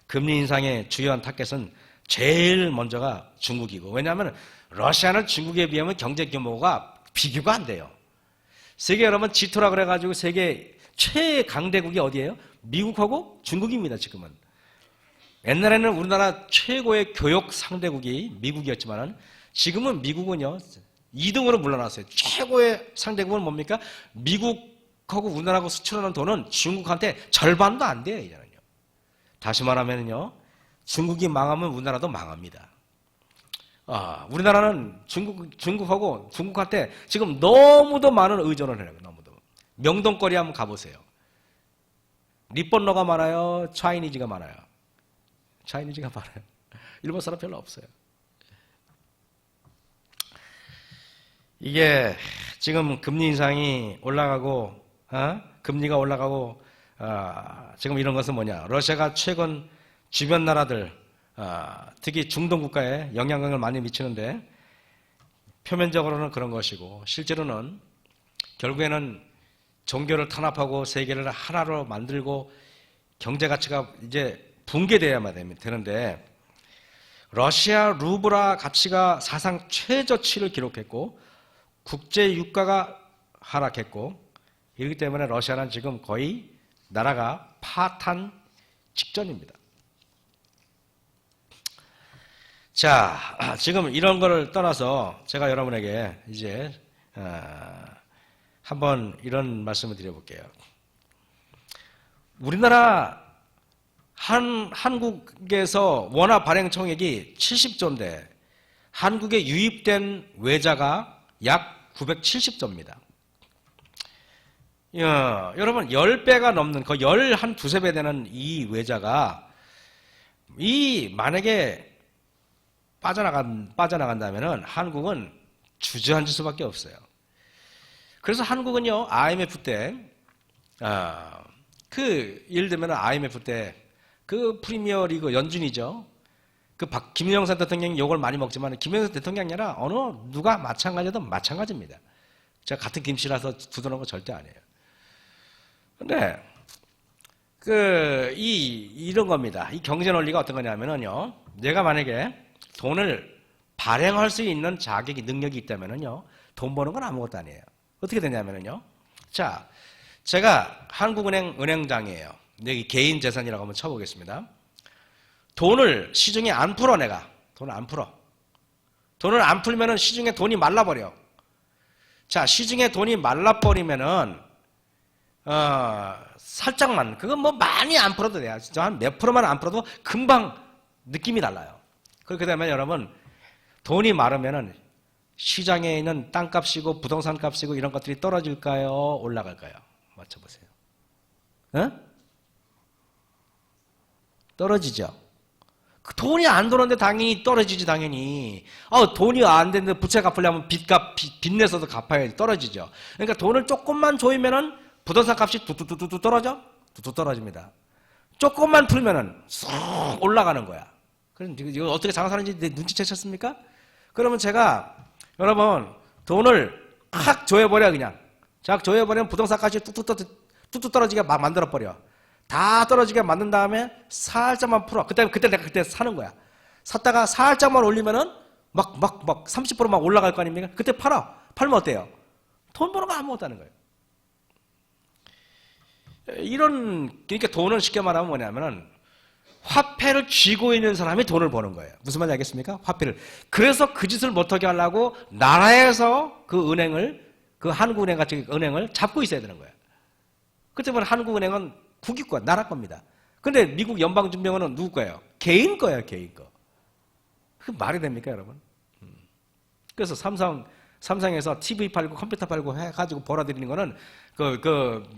[SPEAKER 1] 금리 인상의 주요한 타겟은 제일 먼저가 중국이고, 왜냐하면 러시아는 중국에 비하면 경제 규모가 비교가 안 돼요. 세계 여러분 G2라 그래가지고 세계 최강대국이 어디예요? 미국하고 중국입니다. 지금은. 옛날에는 우리나라 최고의 교육 상대국이 미국이었지만 지금은 미국은요 2등으로 물러났어요. 최고의 상대국은 뭡니까? 미국하고 우리나라하고 수출하는 돈은 중국한테 절반도 안 돼요. 이제는요. 다시 말하면요, 중국이 망하면 우리나라도 망합니다. 우리나라는 중국한테 지금 너무도 많은 의존을 해요. 너무도. 명동거리 한번 가보세요. 리본러가 많아요? 차이니즈가 많아요? 차이니즈가 많아요. 일본 사람 별로 없어요. 이게 지금 금리 인상이 올라가고 금리가 올라가고 지금 이런 것은 뭐냐? 러시아가 최근 주변 나라들 특히 중동 국가에 영향력을 많이 미치는데 표면적으로는 그런 것이고 실제로는 결국에는 종교를 탄압하고 세계를 하나로 만들고 경제 가치가 이제 붕괴돼야만 되는데 러시아 루블화 가치가 사상 최저치를 기록했고 국제 유가가 하락했고 이렇기 때문에 러시아는 지금 거의 나라가 파탄 직전입니다. 자, 지금 이런 거를 떠나서 제가 여러분에게 이제 한번 이런 말씀을 드려볼게요. 우리나라 한국에서 원화 발행 총액이 70조인데 한국에 유입된 외자가 약 970조입니다. 여러분 10배가 넘는 거의 한 두세 배 되는 이 외자가 만약에 빠져나간다면은 한국은 주저앉을 수밖에 없어요. 그래서 한국은요 IMF 때 예를 들면 IMF 때 그 프리미어 리그 연준이죠. 김영삼 대통령이 욕을 많이 먹지만 김영삼 대통령이 아니라 누가 마찬가지도 마찬가지입니다. 제가 같은 김씨라서 두드러는 거 절대 아니에요. 근데 이런 겁니다. 이 경제 논리가 어떤 거냐면요. 내가 만약에 돈을 발행할 수 있는 자격이 능력이 있다면요. 돈 버는 건 아무것도 아니에요. 어떻게 되냐면요. 자, 제가 한국은행 은행장이에요. 여기 개인 재산이라고 한번 쳐보겠습니다. 돈을 시중에 안 풀어 내가. 돈을 안 풀어. 돈을 안 풀면은 시중에 돈이 말라버려. 자, 시중에 돈이 말라버리면은 살짝만, 그건 뭐 많이 안 풀어도 돼요. 진짜 한 몇 프로만 안 풀어도 금방 느낌이 달라요. 그렇게 되면 여러분, 돈이 많으면은 시장에 있는 땅값이고 부동산 값이고 이런 것들이 떨어질까요? 올라갈까요? 맞춰보세요. 떨어지죠. 돈이 안 들어오는데 당연히 떨어지지, 당연히. 돈이 안 되는데 부채 갚으려면 빚 내서도 갚아야지. 떨어지죠. 그러니까 돈을 조금만 조이면은 부동산 값이 뚝뚝뚝뚝 떨어져? 뚝뚝 떨어집니다. 조금만 풀면은 쑥 올라가는 거야. 그럼 이거 어떻게 장사하는지 눈치채셨습니까? 그러면 제가 여러분 돈을 확 조여버려 그냥. 자, 조여버리면 부동산 값이 뚝뚝 떨어지게 막 만들어버려. 다 떨어지게 만든 다음에 살짝만 풀어. 그때 내가 그때 사는 거야. 샀다가 살짝만 올리면은 막 30% 막 올라갈 거 아닙니까? 그때 팔아. 팔면 어때요? 돈 버는 거 아무것도 하는 거예요. 그러니까 돈은 쉽게 말하면 뭐냐면은 화폐를 쥐고 있는 사람이 돈을 버는 거예요. 무슨 말인지 알겠습니까? 화폐를. 그래서 그 짓을 못하게 하려고 나라에서 그 은행을, 그 한국은행 같은 은행을 잡고 있어야 되는 거예요. 그 때문에 한국은행은 국유권, 나라 겁니다. 근데 미국 연방준비원은 누구 거예요? 개인 거예요, 개인 거. 그 말이 됩니까, 여러분? 그래서 삼성에서 TV 팔고 컴퓨터 팔고 해가지고 벌어들이는 거는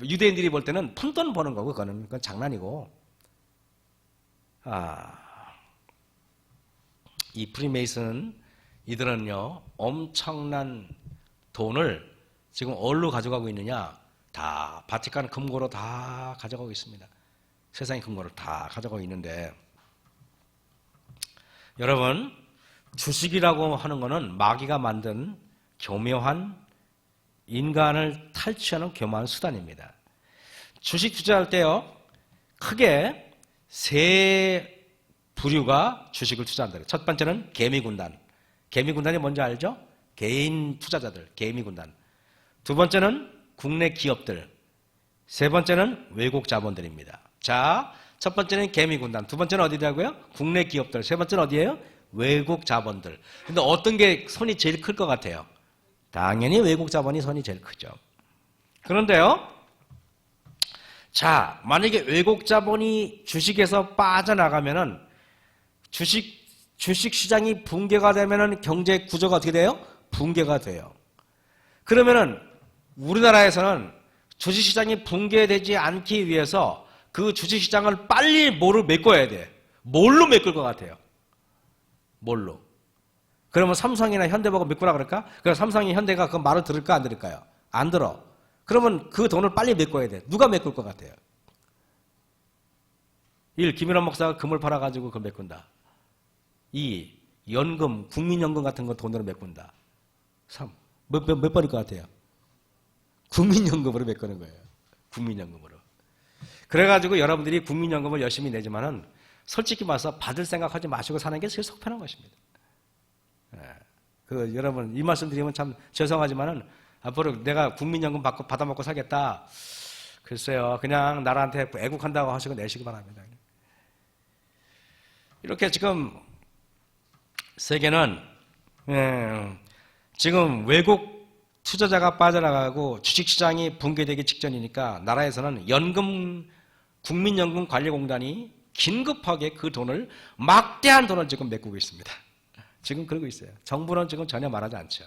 [SPEAKER 1] 유대인들이 볼 때는 푼돈 버는 거고, 그건 장난이고. 이 프리메이슨, 이들은요, 엄청난 돈을 지금 어디로 가져가고 있느냐? 다 바티칸 금고로 다 가져가고 있습니다. 세상의 금고를 다 가져가고 있는데, 여러분, 주식이라고 하는 거는 마귀가 만든 교묘한 인간을 탈취하는 교묘한 수단입니다. 주식 투자할 때요, 크게 세 부류가 주식을 투자한다. 첫 번째는 개미군단. 개미군단이 뭔지 알죠? 개인 투자자들, 개미군단. 두 번째는 국내 기업들. 세 번째는 외국 자본들입니다. 자, 첫 번째는 개미군단. 두 번째는 어디라고요? 국내 기업들. 세 번째는 어디예요? 외국 자본들. 근데 어떤 게 손이 제일 클 것 같아요? 당연히 외국 자본이 손이 제일 크죠. 그런데요, 자, 만약에 외국 자본이 주식에서 빠져나가면은 주식 시장이 붕괴가 되면은 경제 구조가 어떻게 돼요? 붕괴가 돼요. 그러면은 우리나라에서는 주식 시장이 붕괴되지 않기 위해서 그 주식 시장을 빨리 뭐로 메꿔야 돼? 뭘로 메꿀 것 같아요? 뭘로? 그러면 삼성이나 현대 보고 메꾸라 그럴까? 그럼 삼성이 현대가 그 말을 들을까 안 들을까요? 안 들어. 그러면 그 돈을 빨리 메꿔야 돼. 누가 메꿀 것 같아요? 1. 김일환 목사가 금을 팔아가지고 그걸 메꾼다. 2. 연금, 국민연금 같은 거 돈으로 메꾼다. 3. 몇 번일 것 같아요? 국민연금으로 메꾸는 거예요. 국민연금으로. 그래가지고 여러분들이 국민연금을 열심히 내지만은 솔직히 말해서 받을 생각하지 마시고 사는 게 제일 속편한 것입니다. 여러분, 이 말씀 드리면 참 죄송하지만은 앞으로 내가 국민연금 받아먹고 살겠다. 글쎄요, 그냥 나라한테 애국한다고 하시고 내시기 바랍니다. 이렇게 지금 세계는 지금 외국 투자자가 빠져나가고 주식시장이 붕괴되기 직전이니까 나라에서는 국민연금관리공단이 긴급하게 그 돈을, 막대한 돈을 지금 메꾸고 있습니다. 지금 그러고 있어요. 정부는 지금 전혀 말하지 않죠.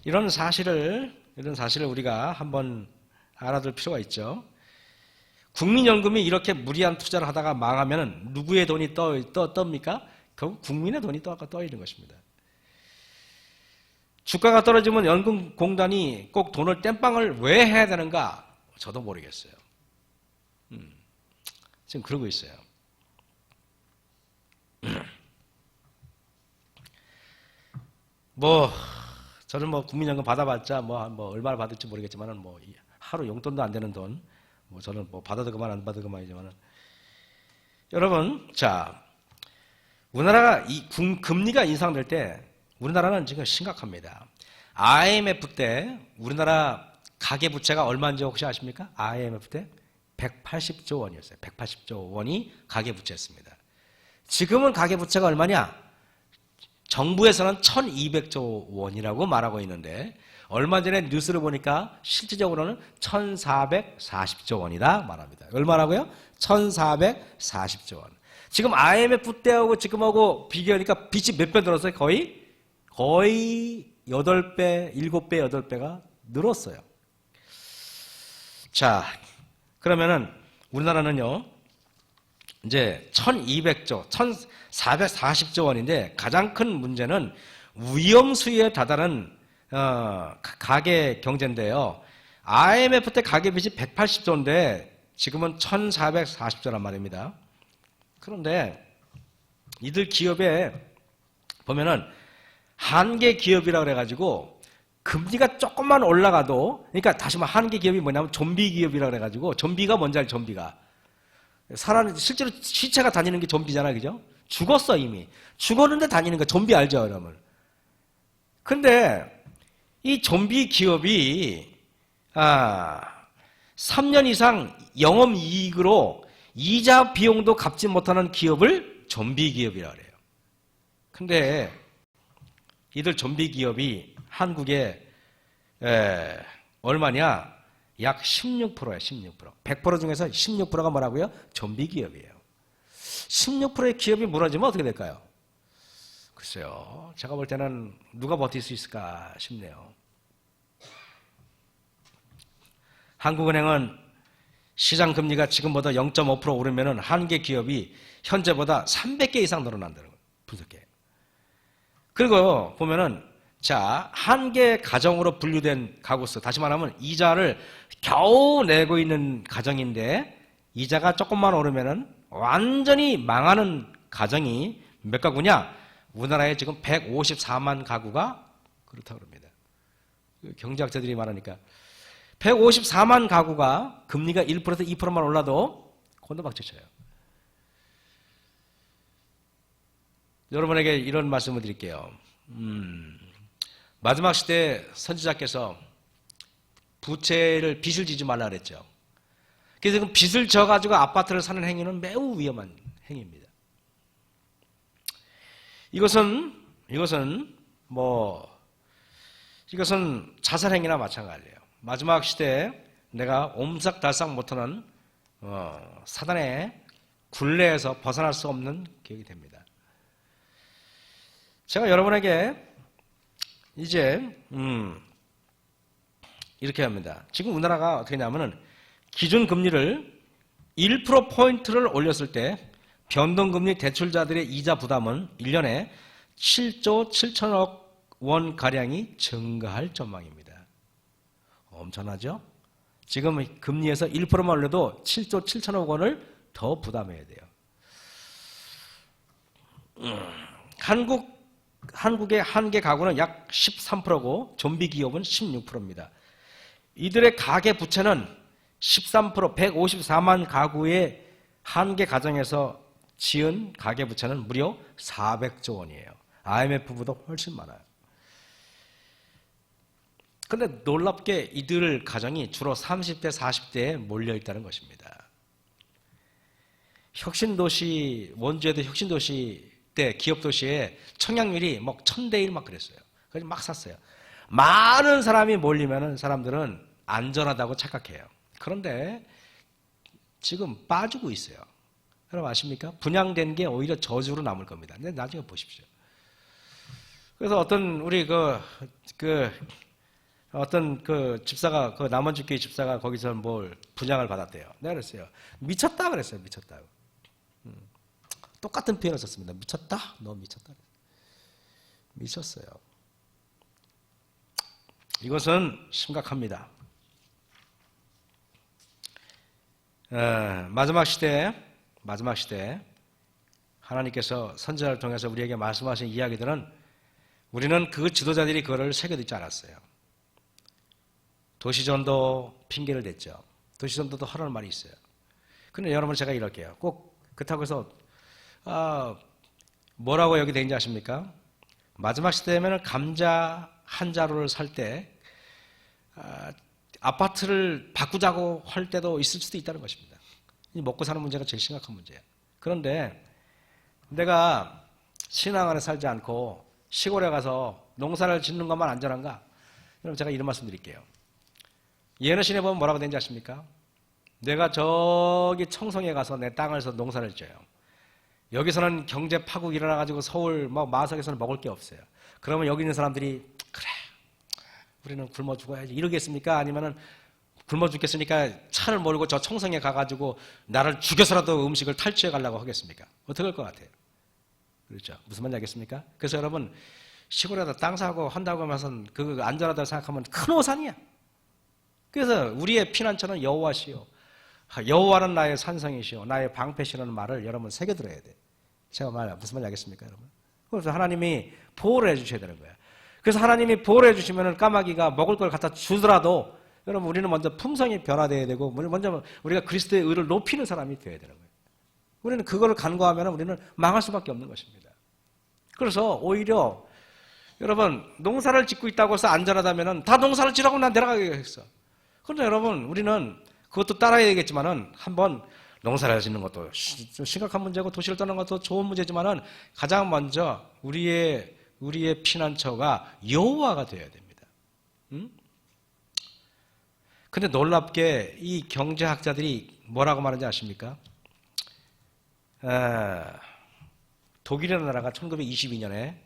[SPEAKER 1] 이런 사실을 우리가 한번 알아둘 필요가 있죠. 국민연금이 이렇게 무리한 투자를 하다가 망하면 누구의 돈이 떱니까? 결국 국민의 돈이 떠 있는 것입니다. 주가가 떨어지면 연금공단이 꼭 돈을 땜빵을 왜 해야 되는가? 저도 모르겠어요. 지금 그러고 있어요. 저는 국민연금 받아봤자 얼마나 받을지 모르겠지만은 하루 용돈도 안 되는 돈, 저는 받아도 그만 안 받아도 그만이지만은, 여러분, 자, 우리나라가 금리가 인상될 때 우리나라는 지금 심각합니다. IMF 때 우리나라 가계부채가 얼마인지 혹시 아십니까? IMF 때 180조 원이었어요. 180조 원이 가계부채였습니다. 지금은 가계부채가 얼마냐? 정부에서는 1200조 원이라고 말하고 있는데 얼마 전에 뉴스를 보니까 실질적으로는 1440조 원이다 말합니다. 얼마라고요? 1440조 원. 지금 IMF 때하고 지금하고 비교하니까 빚이 몇 배 늘었어요? 거의 8배, 7배, 8배가 늘었어요. 자, 그러면은 우리나라는요, 이제 1200조, 1440조 원인데 가장 큰 문제는 위험 수위에 다다른 가계 경제인데요. IMF 때 가계 빚이 180조인데 지금은 1440조란 말입니다. 그런데 이들 기업에 보면은 한계 기업이라고 그래가지고 금리가 조금만 올라가도, 그러니까 다시 말해 한계 기업이 뭐냐면 좀비 기업이라고 그래가지고, 좀비가 뭔지 알죠? 좀비가 실제로 시체가 다니는 게 좀비잖아, 그죠? 죽었어 이미. 죽었는데 다니는 거 좀비 알죠, 여러분? 근데 이 좀비 기업이 3년 이상 영업이익으로 이자 비용도 갚지 못하는 기업을 좀비 기업이라고 해요. 근데 이들 좀비 기업이 한국에 얼마냐? 약 16%예요. 16%. 100% 중에서 16%가 뭐라고요? 좀비 기업이에요. 16%의 기업이 무너지면 어떻게 될까요? 글쎄요. 제가 볼 때는 누가 버틸 수 있을까 싶네요. 한국은행은 시장 금리가 지금보다 0.5% 오르면은 한계 기업이 현재보다 300개 이상 늘어난다는 거예요. 분석해. 그리고 보면은 자, 한계 가정으로 분류된 가구수, 다시 말하면 이자를 겨우 내고 있는 가정인데 이자가 조금만 오르면은 완전히 망하는 가정이 몇 가구냐? 우리나라에 지금 154만 가구가 그렇다고 합니다. 경제학자들이 말하니까 154만 가구가 금리가 1%에서 2%만 올라도 곤도박질 쳐요. 여러분에게 이런 말씀을 드릴게요. 마지막 시대 선지자께서 빚을 지지 말라 그랬죠. 그래서 빚을 져가지고 아파트를 사는 행위는 매우 위험한 행위입니다. 이것은 자살 행위나 마찬가지예요. 마지막 시대에 내가 옴삭달싹 못하는 사단의 굴레에서 벗어날 수 없는 기억이 됩니다. 제가 여러분에게 이제 이렇게 합니다. 지금 우리나라가 어떻게 하냐면은 기준금리를 1%포인트를 올렸을 때 변동금리 대출자들의 이자 부담은 1년에 7조 7천억 원 가량이 증가할 전망입니다. 엄청나죠? 지금 금리에서 1%만 올려도 7조 7천억 원을 더 부담해야 돼요. 한국의 한계 가구는 약 13%고 좀비 기업은 16%입니다. 이들의 가계 부채는 13%, 154만 가구의 한계 가정에서 지은 가계 부채는 무려 400조 원이에요. IMF보다 훨씬 많아요. 그런데 놀랍게 이들 가정이 주로 30대, 40대에 몰려있다는 것입니다. 혁신도시, 원주에도 혁신도시 때 기업도시에 청약률이 막 1000대 1 막 그랬어요. 그래서 막 샀어요. 많은 사람이 몰리면은 사람들은 안전하다고 착각해요. 그런데 지금 빠지고 있어요. 여러분 아십니까? 분양된 게 오히려 저주로 남을 겁니다. 근데 나중에 보십시오. 그래서 어떤 우리 어떤 집사가, 남원주교회 집사가 거기서 뭘 분양을 받았대요. 내가 그랬어요. 미쳤다 그랬어요. 미쳤다고. 똑같은 표현을 썼습니다. 미쳤다? 너 미쳤다. 미쳤어요. 이것은 심각합니다. 마지막 시대 하나님께서 선지자를 통해서 우리에게 말씀하신 이야기들은 우리는 그 지도자들이 그거를 새겨듣지 않았어요. 도시전도 핑계를 댔죠. 도시전도도 하라는 말이 있어요. 그런데 여러분 제가 이럴게요. 꼭 그렇다고 해서 뭐라고 여기 되는지 아십니까? 마지막 시대에는 감자 한 자루를 살 때 아파트를 바꾸자고 할 때도 있을 수도 있다는 것입니다. 먹고 사는 문제가 제일 심각한 문제예요. 그런데 내가 신앙 안에 살지 않고 시골에 가서 농사를 짓는 것만 안전한가? 여러분 제가 이런 말씀 드릴게요. 예언의 보면 뭐라고 되는지 아십니까? 내가 저기 청송에 가서 내 땅에서 농사를 져요. 여기서는 경제 파국이 일어나가지고 서울 마석에서는 먹을 게 없어요. 그러면 여기 있는 사람들이 그래 우리는 굶어 죽어야지 이러겠습니까? 아니면은 굶어 죽겠으니까 차를 몰고 저 청송에 가가지고 나를 죽여서라도 음식을 탈취해 가려고 하겠습니까? 어떻게 할 것 같아요? 그렇죠. 무슨 말인지 알겠습니까? 그래서 여러분 시골에다 땅 사고 한다고 하면서 그거 안전하다고 생각하면 큰 오산이야. 그래서 우리의 피난처는 여호와시요. 여호와는 나의 산성이시요. 나의 방패시라는 말을 여러분 새겨 들어야 돼. 제가 무슨 말인지 알겠습니까, 여러분? 그래서 하나님이 보호를 해주셔야 되는 거야. 그래서 하나님이 보호를 해주시면 까마귀가 먹을 걸 갖다 주더라도 여러분 우리는 먼저 품성이 변화되어야 되고 먼저 우리가 그리스도의 의를 높이는 사람이 되어야 되는 거예요. 우리는 그거를 간과하면 우리는 망할 수밖에 없는 것입니다. 그래서 오히려 여러분 농사를 짓고 있다고 해서 안전하다면 다 농사를 지라고 난 내려가겠어. 그런데 여러분 우리는 그것도 따라야 되겠지만은 한번 농사를 짓는 것도 좀 심각한 문제고 도시를 떠나는 것도 좋은 문제지만은 가장 먼저 우리의 피난처가 여호와가 되어야 됩니다. 근데 놀랍게 이 경제학자들이 뭐라고 말하는지 아십니까? 독일이라는 나라가 1922년에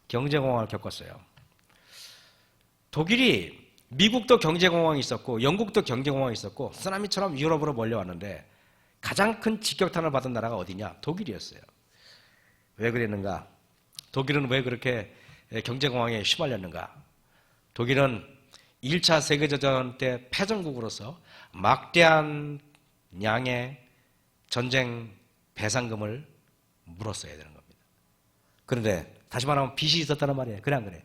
[SPEAKER 1] 경제공황을 겪었어요. 독일이 미국도 경제공황이 있었고 영국도 경제공황이 있었고 쓰나미처럼 유럽으로 몰려왔는데 가장 큰 직격탄을 받은 나라가 어디냐? 독일이었어요. 왜 그랬는가? 독일은 왜 그렇게 경제공황에 휘말렸는가? 독일은 1차 세계대전 때 패전국으로서 막대한 양의 전쟁 배상금을 물었어야 되는 겁니다. 그런데 다시 말하면 빚이 있었다는 말이에요. 그래 안 그래?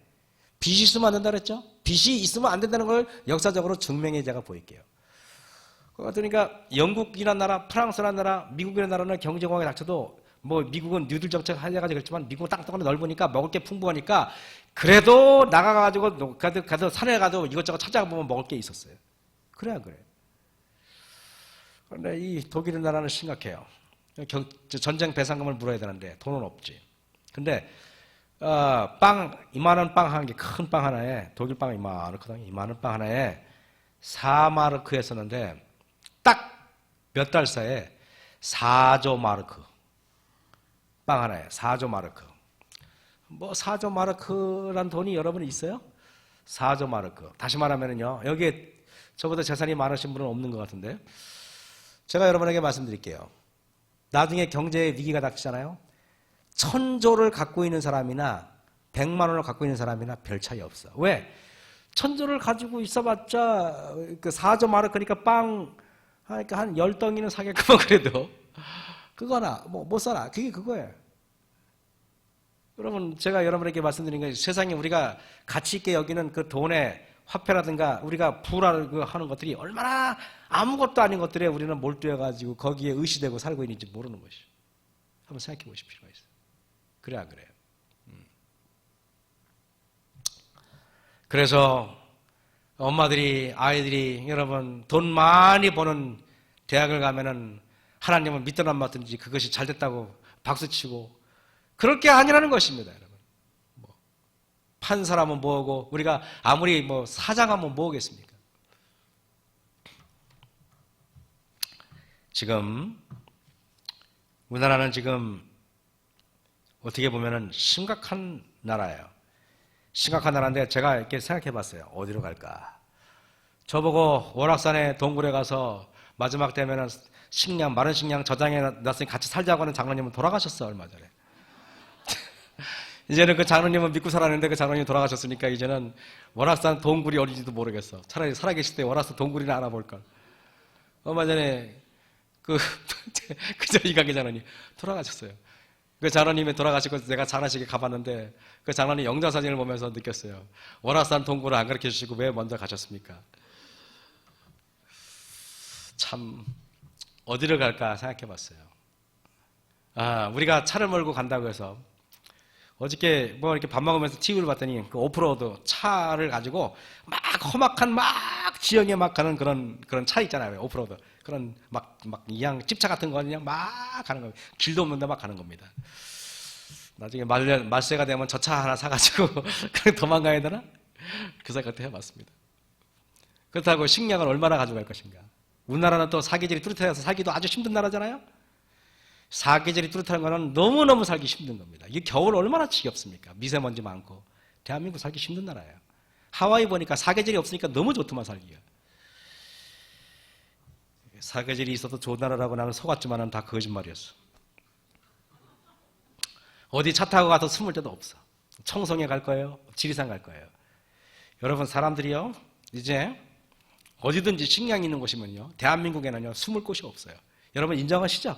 [SPEAKER 1] 빚이 있으면 안 된다 그랬죠? 빚이 있으면 안 된다는 걸 역사적으로 증명해 제가 보일게요. 그러니까 영국이라는 나라, 프랑스라는 나라, 미국이라는 나라는 경제공황에 닥쳐도 미국은 뉴딜 정책 하려고 그랬지만 미국은 땅덩어리 넓으니까 먹을 게 풍부하니까 그래도 나가가지고 가도 산에 가도 이것저것 찾아보면 먹을 게 있었어요. 그래 안 그래? 그런데 이 독일 나라는 심각해요. 전쟁 배상금을 물어야 되는데 돈은 없지. 근데 이만한 빵 한 개, 큰 빵 하나에 독일 빵이 이만하거든요. 이만한 빵 하나에 4마르크 했었는데 딱 몇 달 사이에 4조 마르크 빵 하나에 4조 마르크. 4조 마르크란 돈이 여러분이 있어요? 4조 마르크. 다시 말하면은요, 여기에 저보다 재산이 많으신 분은 없는 것 같은데, 제가 여러분에게 말씀드릴게요. 나중에 경제의 위기가 닥치잖아요? 1000조를 갖고 있는 사람이나 100만 원을 갖고 있는 사람이나 별 차이 없어. 왜? 1000조를 가지고 있어봤자 그 4조 마르크니까 빵 하니까 한 10덩이는 사겠구만 그래도 그거나 못 사나. 그게 그거예요. 여러분 제가 여러분에게 말씀드린 게 세상에 우리가 가치 있게 여기는 그 돈의 화폐라든가 우리가 부라고 하는 것들이 얼마나 아무것도 아닌 것들에 우리는 몰두해가지고 거기에 의시되고 살고 있는지 모르는 것이죠. 한번 생각해 보실 필요가 있어요. 그래 안 그래요? 그래서 엄마들이 아이들이 여러분 돈 많이 버는 대학을 가면은 하나님을 믿든 안 믿든지 그것이 잘 됐다고 박수치고 그럴 게 아니라는 것입니다, 여러분. 판사라면 뭐하고 우리가 아무리 사장하면 뭐하겠습니까? 지금 우리나라는 지금 어떻게 보면은 심각한 나라예요. 심각한 나라인데 제가 이렇게 생각해 봤어요. 어디로 갈까? 저보고 월악산에 동굴에 가서 마지막 되면은 마른 식량 저장해 놨으니 같이 살자고 하는 장로님은 돌아가셨어, 얼마 전에. 이제는 그 장로님은 믿고 살았는데 그 장로님이 돌아가셨으니까 이제는 월악산 동굴이 어딘지도 모르겠어. 차라리 살아계실 때 월악산 동굴이나 알아볼걸. 얼마 전에 그저 이강기 장로님 돌아가셨어요. 그 장로님이 돌아가시고 내가 장례식에 가봤는데 그 장로님 영장사진을 보면서 느꼈어요. 월악산 동굴을 안 가르쳐 주시고 왜 먼저 가셨습니까? 참 어디를 갈까 생각해 봤어요. 우리가 차를 몰고 간다고 해서 어저께 이렇게 밥 먹으면서 TV를 봤더니 그 오프로드 차를 가지고 막 험악한 지형에 막 가는 그런 차 있잖아요. 오프로드. 그런 이양 집차 같은 거 그냥 막 가는 겁니다. 길도 없는데 막 가는 겁니다. 나중에 말세가 되면 저 차 하나 사가지고 그냥 도망가야 되나? 그 생각도 해봤습니다. 그렇다고 식량을 얼마나 가져갈 것인가? 우리나라는 또 사계절이 뚜렷해서 살기도 아주 힘든 나라잖아요. 사계절이 뚜렷한 거는 너무너무 살기 힘든 겁니다. 이게 겨울 얼마나 지겹습니까? 미세먼지 많고. 대한민국 살기 힘든 나라예요. 하와이 보니까 사계절이 없으니까 너무 좋더만 살기가. 사계절이 있어도 좋은 나라라고 나는 속았지만은 다 거짓말이었어. 어디 차 타고 가서 숨을 데도 없어. 청송에 갈 거예요. 지리산 갈 거예요. 여러분 사람들이요 이제 어디든지 식량이 있는 곳이면요 대한민국에는요 숨을 곳이 없어요. 여러분 인정하시죠?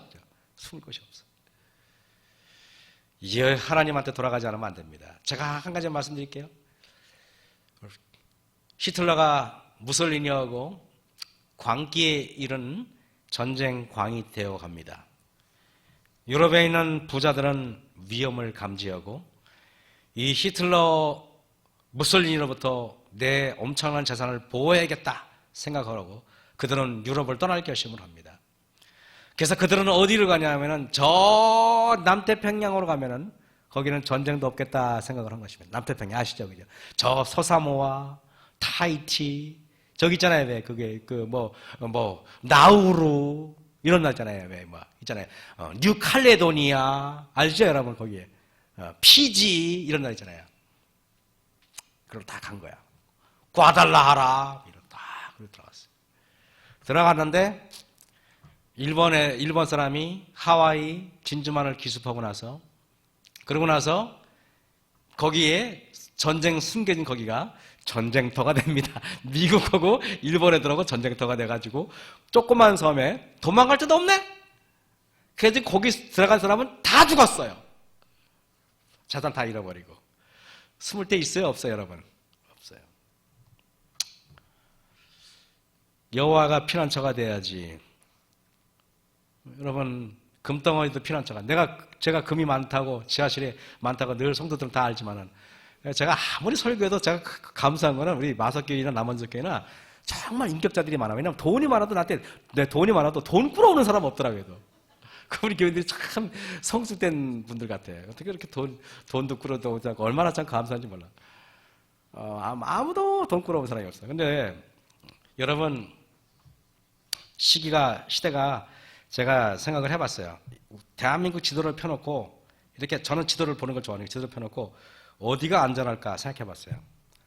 [SPEAKER 1] 숨을 곳이 없어요. 이 하나님한테 돌아가지 않으면 안 됩니다. 제가 한 가지 말씀드릴게요. 히틀러가 무솔리니하고 광기에 이른 전쟁 광이 되어 갑니다. 유럽에 있는 부자들은 위험을 감지하고 이 히틀러 무솔리니로부터 내 엄청난 재산을 보호해야겠다 생각하고 그들은 유럽을 떠날 결심을 합니다. 그래서 그들은 어디를 가냐면은 저 남태평양으로 가면은 거기는 전쟁도 없겠다 생각을 한 것입니다. 남태평양 아시죠? 그죠? 저 소사모아, 타히티, 저기 있잖아요. 왜 그게 나우루 이런 날 있잖아요. 왜 뭐 있잖아요. 뉴칼레도니아 알죠, 여러분 거기에 피지 이런 날 있잖아요. 그걸 다 간 거야. 과달라하라 이런 다 그리고 들어갔어요. 들어갔는데 일본 사람이 하와이 진주만을 기습하고 나서 그러고 나서 거기에 전쟁 숨겨진 거기가 전쟁터가 됩니다. 미국하고 일본 애들하고 전쟁터가 돼가지고 조그만 섬에 도망갈 데도 없네? 그래서 거기 들어간 사람은 다 죽었어요. 자산 다 잃어버리고. 숨을 데 있어요? 없어요, 여러분? 없어요. 여호와가 피난처가 돼야지. 여러분, 금덩어리도 피난처가. 제가 금이 많다고, 지하실에 많다고 늘 성도들은 다 알지만은, 제가 아무리 설교해도 제가 감사한 거는 우리 마석교회나 남원석교회나 정말 인격자들이 많아요. 왜냐면 돈이 많아도 내 돈이 많아도 돈 꾸러오는 사람 없더라고요. 우리 교인들이 참 성숙된 분들 같아요. 어떻게 이렇게 돈도 꾸러도 오고 얼마나 참 감사한지 몰라. 아무도 돈 꾸러온 사람이 없어요. 근데 여러분 시대가 제가 생각을 해봤어요. 대한민국 지도를 펴놓고 이렇게 저는 지도를 보는 걸 좋아하니까 지도를 펴놓고 어디가 안전할까 생각해봤어요.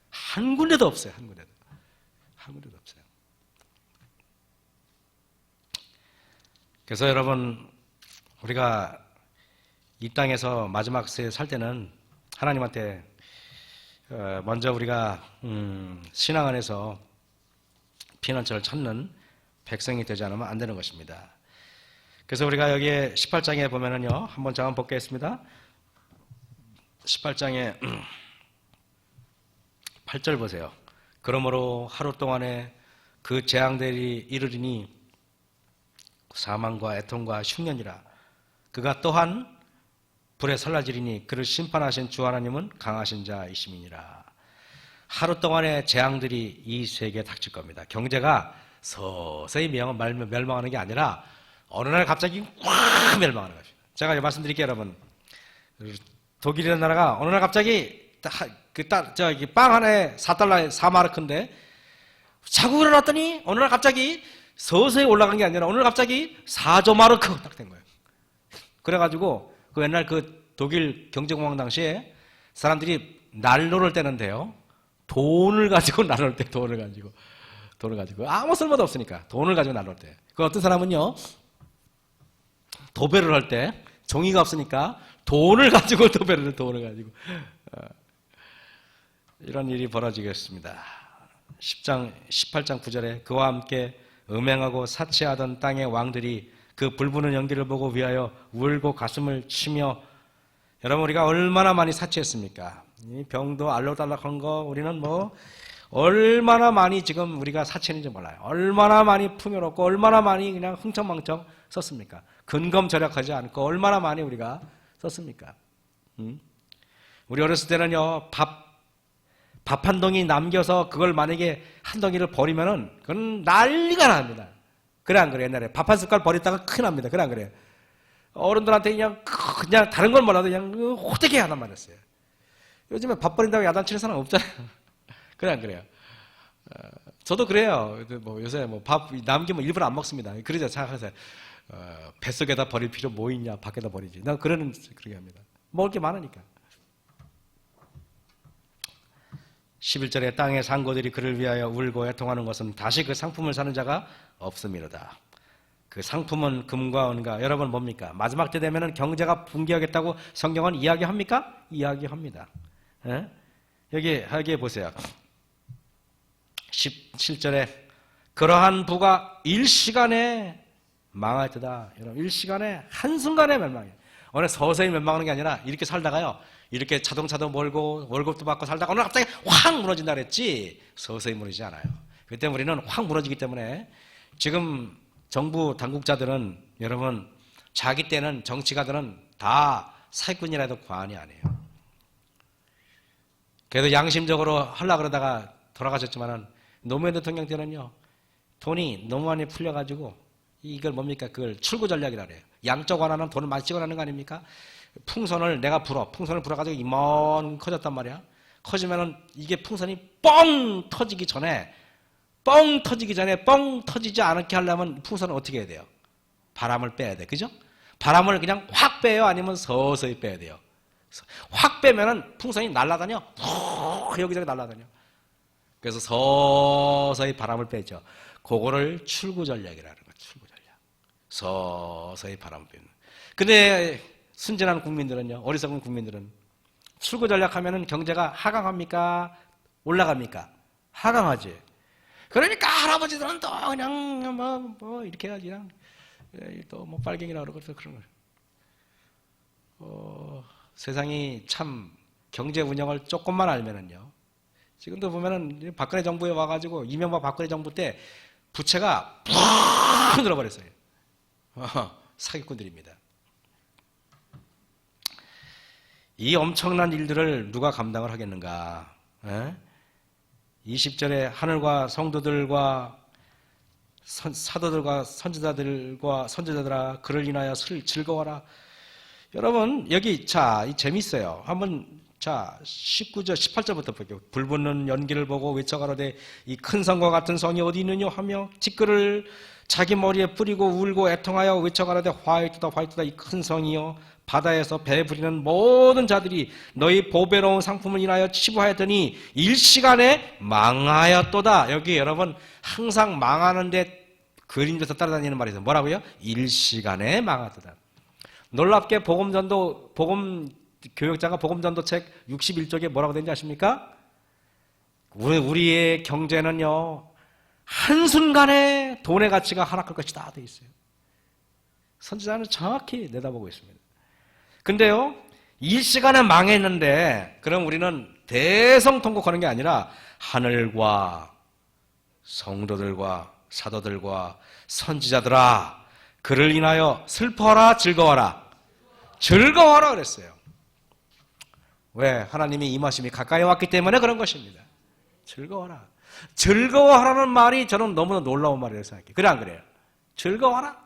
[SPEAKER 1] 한 군데도 없어요. 한 군데도 없어요. 그래서 여러분 우리가 이 땅에서 마지막 세에 살 때는 하나님한테 먼저 우리가 신앙 안에서 피난처를 찾는 백성이 되지 않으면 안 되는 것입니다. 그래서 우리가 여기에 18장에 보면은요, 한번 잠깐 보겠습니다. 18장에 8절 보세요. 그러므로 하루 동안에 그 재앙들이 이르리니 사망과 애통과 흉년이라. 그가 또한 불에 살라지리니 그를 심판하신 주 하나님은 강하신 자이심이니라. 하루 동안의 재앙들이 이 세계에 닥칠 겁니다. 경제가 서서히 멸망하는 게 아니라 어느 날 갑자기 확 멸망하는 것입니다. 제가 말씀드릴게요, 여러분. 독일이라는 나라가 어느 날 갑자기 빵 하나에 4달러에 4마르크인데 자고 일어났더니 어느 날 갑자기 서서히 올라간 게 아니라 어느 날 갑자기 4조 마르크 딱 된 거예요. 그래가지고 그 옛날 그 독일 경제공황 당시에 사람들이 난로를 떼는데요. 돈을 가지고 난로를 떼, 돈을 가지고 아무 쓸모도 없으니까 돈을 가지고 난로를 떼. 그 어떤 사람은요 도배를 할 때 종이가 없으니까 돈을 가지고 돈을 가지고 이런 일이 벌어지겠습니다. 18장 9절에 그와 함께 음행하고 사치하던 땅의 왕들이 그 불부는 연기를 보고 위하여 울고 가슴을 치며. 여러분 우리가 얼마나 많이 사치했습니까? 이 병도 알록달록한 거 우리는 뭐 얼마나 많이 지금 우리가 사치했는지 몰라요. 얼마나 많이 풍요롭고 얼마나 많이 그냥 흥청망청 썼습니까? 근검절약하지 않고 얼마나 많이 우리가 썼습니까? 우리 어렸을 때는요 밥 한 덩이 남겨서 그걸 만약에 한 덩이를 버리면은 그건 난리가 납니다. 그래 안 그래? 옛날에 밥 한 숟갈 버렸다가 큰일 납니다. 그래 안 그래? 어른들한테 그냥 다른 걸 몰라도 그냥 호되게 하단 말이었어요. 요즘에 밥 버린다고 야단치는 사람 없잖아요. 그래 안 그래요? 저도 그래요. 뭐 요새 뭐 밥 남기면 일부러 안 먹습니다. 그러죠. 생각하세요. 뱃속에다 버릴 필요 뭐 있냐? 밖에다 버리지. 난 그렇게 합니다. 먹을 게 많으니까. 11절에 땅의 상고들이 그를 위하여 울고 애통하는 것은 다시 그 상품을 사는 자가 없음이로다. 그 상품은 금과 은과. 여러분 뭡니까? 마지막 때 되면은 경제가 붕괴하겠다고 성경은 이야기합니까? 이야기합니다. 예? 여기 보세요. 17절에 그러한 부가 일시간에 망할 듯다. 여러분 일시간에 한순간에 멸망해요. 어느 서서히 멸망하는 게 아니라 이렇게 살다가요. 이렇게 자동차도 몰고 월급도 받고 살다가 오늘 갑자기 확 무너진다 그랬지. 서서히 무너지지 않아요. 그렇기 때문에 우리는 확 무너지기 때문에 지금 정부 당국자들은 여러분 자기 때는 정치가들은 다 사기꾼이라도 과언이 아니에요. 그래도 양심적으로 하려고 그러다가 돌아가셨지만은 노무현 대통령 때는요. 돈이 너무 많이 풀려가지고 이걸 뭡니까? 그걸 출구 전략이라 그래요. 양쪽 하나는 돈을 많이 찍어내는 거 아닙니까? 풍선을 내가 풍선을 불어가지고 이만 커졌단 말이야. 커지면은 이게 풍선이 뻥 터지기 전에 뻥 터지지 않게 하려면 풍선은 어떻게 해야 돼요? 바람을 빼야 돼. 그죠? 바람을 그냥 확 빼요? 아니면 서서히 빼야 돼요? 확 빼면은 풍선이 날아다녀. 여기저기 날아다녀. 그래서 서서히 바람을 빼죠. 그거를 출구 전략이라는 거예요. 출구 전략. 서서히 바람을 빼는. 근데 순진한 국민들은요, 어리석은 국민들은 출구 전략하면은 경제가 하강합니까? 올라갑니까? 하강하지. 그러니까 할아버지들은 또 그냥 뭐 이렇게 해야지 그냥 또 뭐 빨갱이라 그러고 그런 거. 세상이 참 경제 운영을 조금만 알면은요. 지금도 보면은 박근혜 정부에 와가지고 이명박 박근혜 정부 때 부채가 푹 늘어버렸어요. 사기꾼들입니다. 이 엄청난 일들을 누가 감당을 하겠는가? 20절에 하늘과 성도들과 사도들과 선지자들아 그를 인하여 즐거워라. 여러분 여기 자 재밌어요. 한번 자 19절 18절부터 볼게요. 불붙는 연기를 보고 외쳐가로되 이 큰 성과 같은 성이 어디 있느냐 하며 티끌을 자기 머리에 뿌리고 울고 애통하여 외쳐가로되 화이트다 이 큰 성이여 바다에서 배 부리는 모든 자들이 너희 보배로운 상품을 인하여 치부하였더니 일시간에 망하였도다. 여기 여러분 항상 망하는데 그림자서 따라다니는 말이 있어요. 뭐라고요? 일시간에 망하도다. 놀랍게 교역자가 복음전도책 61쪽에 뭐라고 되는지 아십니까? 우리의 경제는요 한순간에 돈의 가치가 하락할 것이다 되어 있어요. 선지자는 정확히 내다보고 있습니다. 근데요 일시간에 망했는데 그럼 우리는 대성통곡하는 게 아니라 하늘과 성도들과 사도들과 선지자들아 그를 인하여 슬퍼하라 즐거워라. 즐거워하라 그랬어요. 왜? 하나님의 임하심이 가까이 왔기 때문에 그런 것입니다. 즐거워하라. 즐거워하라는 말이 저는 너무나 놀라운 말이라고 생각해요. 그래 안 그래요? 즐거워하라.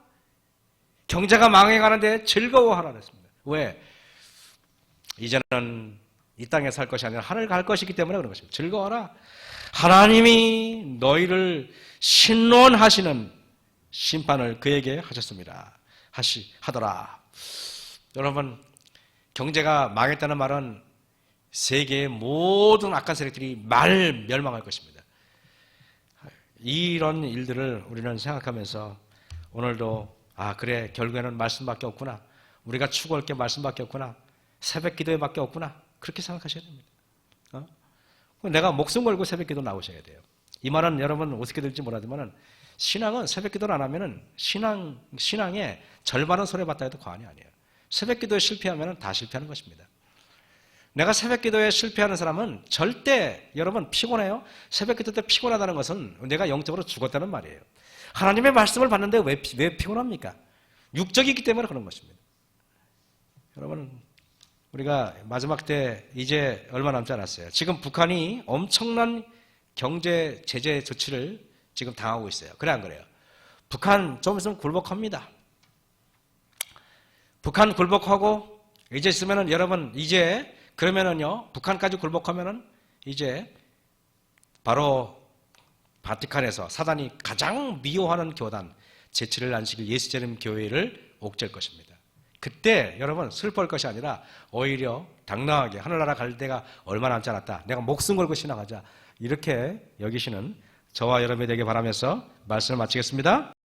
[SPEAKER 1] 경제가 망해가는데 즐거워하라 그랬습니다. 왜? 이제는 이 땅에 살 것이 아니라 하늘 갈 것이기 때문에 그런 것입니다. 즐거워하라. 하나님이 너희를 신론하시는 심판을 그에게 하셨습니다. 하더라. 여러분 경제가 망했다는 말은 세계의 모든 악한 세력들이 멸망할 것입니다. 이런 일들을 우리는 생각하면서 오늘도 그래 결국에는 말씀밖에 없구나. 우리가 추구할 게 말씀밖에 없구나. 새벽 기도에밖에 없구나. 그렇게 생각하셔야 됩니다. 내가 목숨 걸고 새벽 기도 나오셔야 돼요. 이 말은 여러분 어떻게 될지 모르지만 신앙은 새벽 기도를 안 하면은 신앙의 절반은 손해봤다 해도 과언이 아니에요. 새벽 기도에 실패하면 다 실패하는 것입니다. 내가 새벽 기도에 실패하는 사람은 절대 여러분 피곤해요. 새벽 기도 때 피곤하다는 것은 내가 영적으로 죽었다는 말이에요. 하나님의 말씀을 받는데 왜 피곤합니까? 육적이기 때문에 그런 것입니다. 여러분 우리가 마지막 때 이제 얼마 남지 않았어요. 지금 북한이 엄청난 경제 제재 조치를 지금 당하고 있어요. 그래 안 그래요? 북한 좀 있으면 굴복합니다. 북한 굴복하고 이제 있으면은 여러분 이제 그러면은요 북한까지 굴복하면은 이제 바로 바티칸에서 사단이 가장 미워하는 교단 제7일 안식일 예수재림 교회를 옥죄할 것입니다. 그때 여러분 슬퍼할 것이 아니라 오히려 당당하게 하늘나라 갈 때가 얼마 남지 않았다. 내가 목숨 걸고 신앙하자. 이렇게 여기시는 저와 여러분이 되게 바라면서 말씀을 마치겠습니다.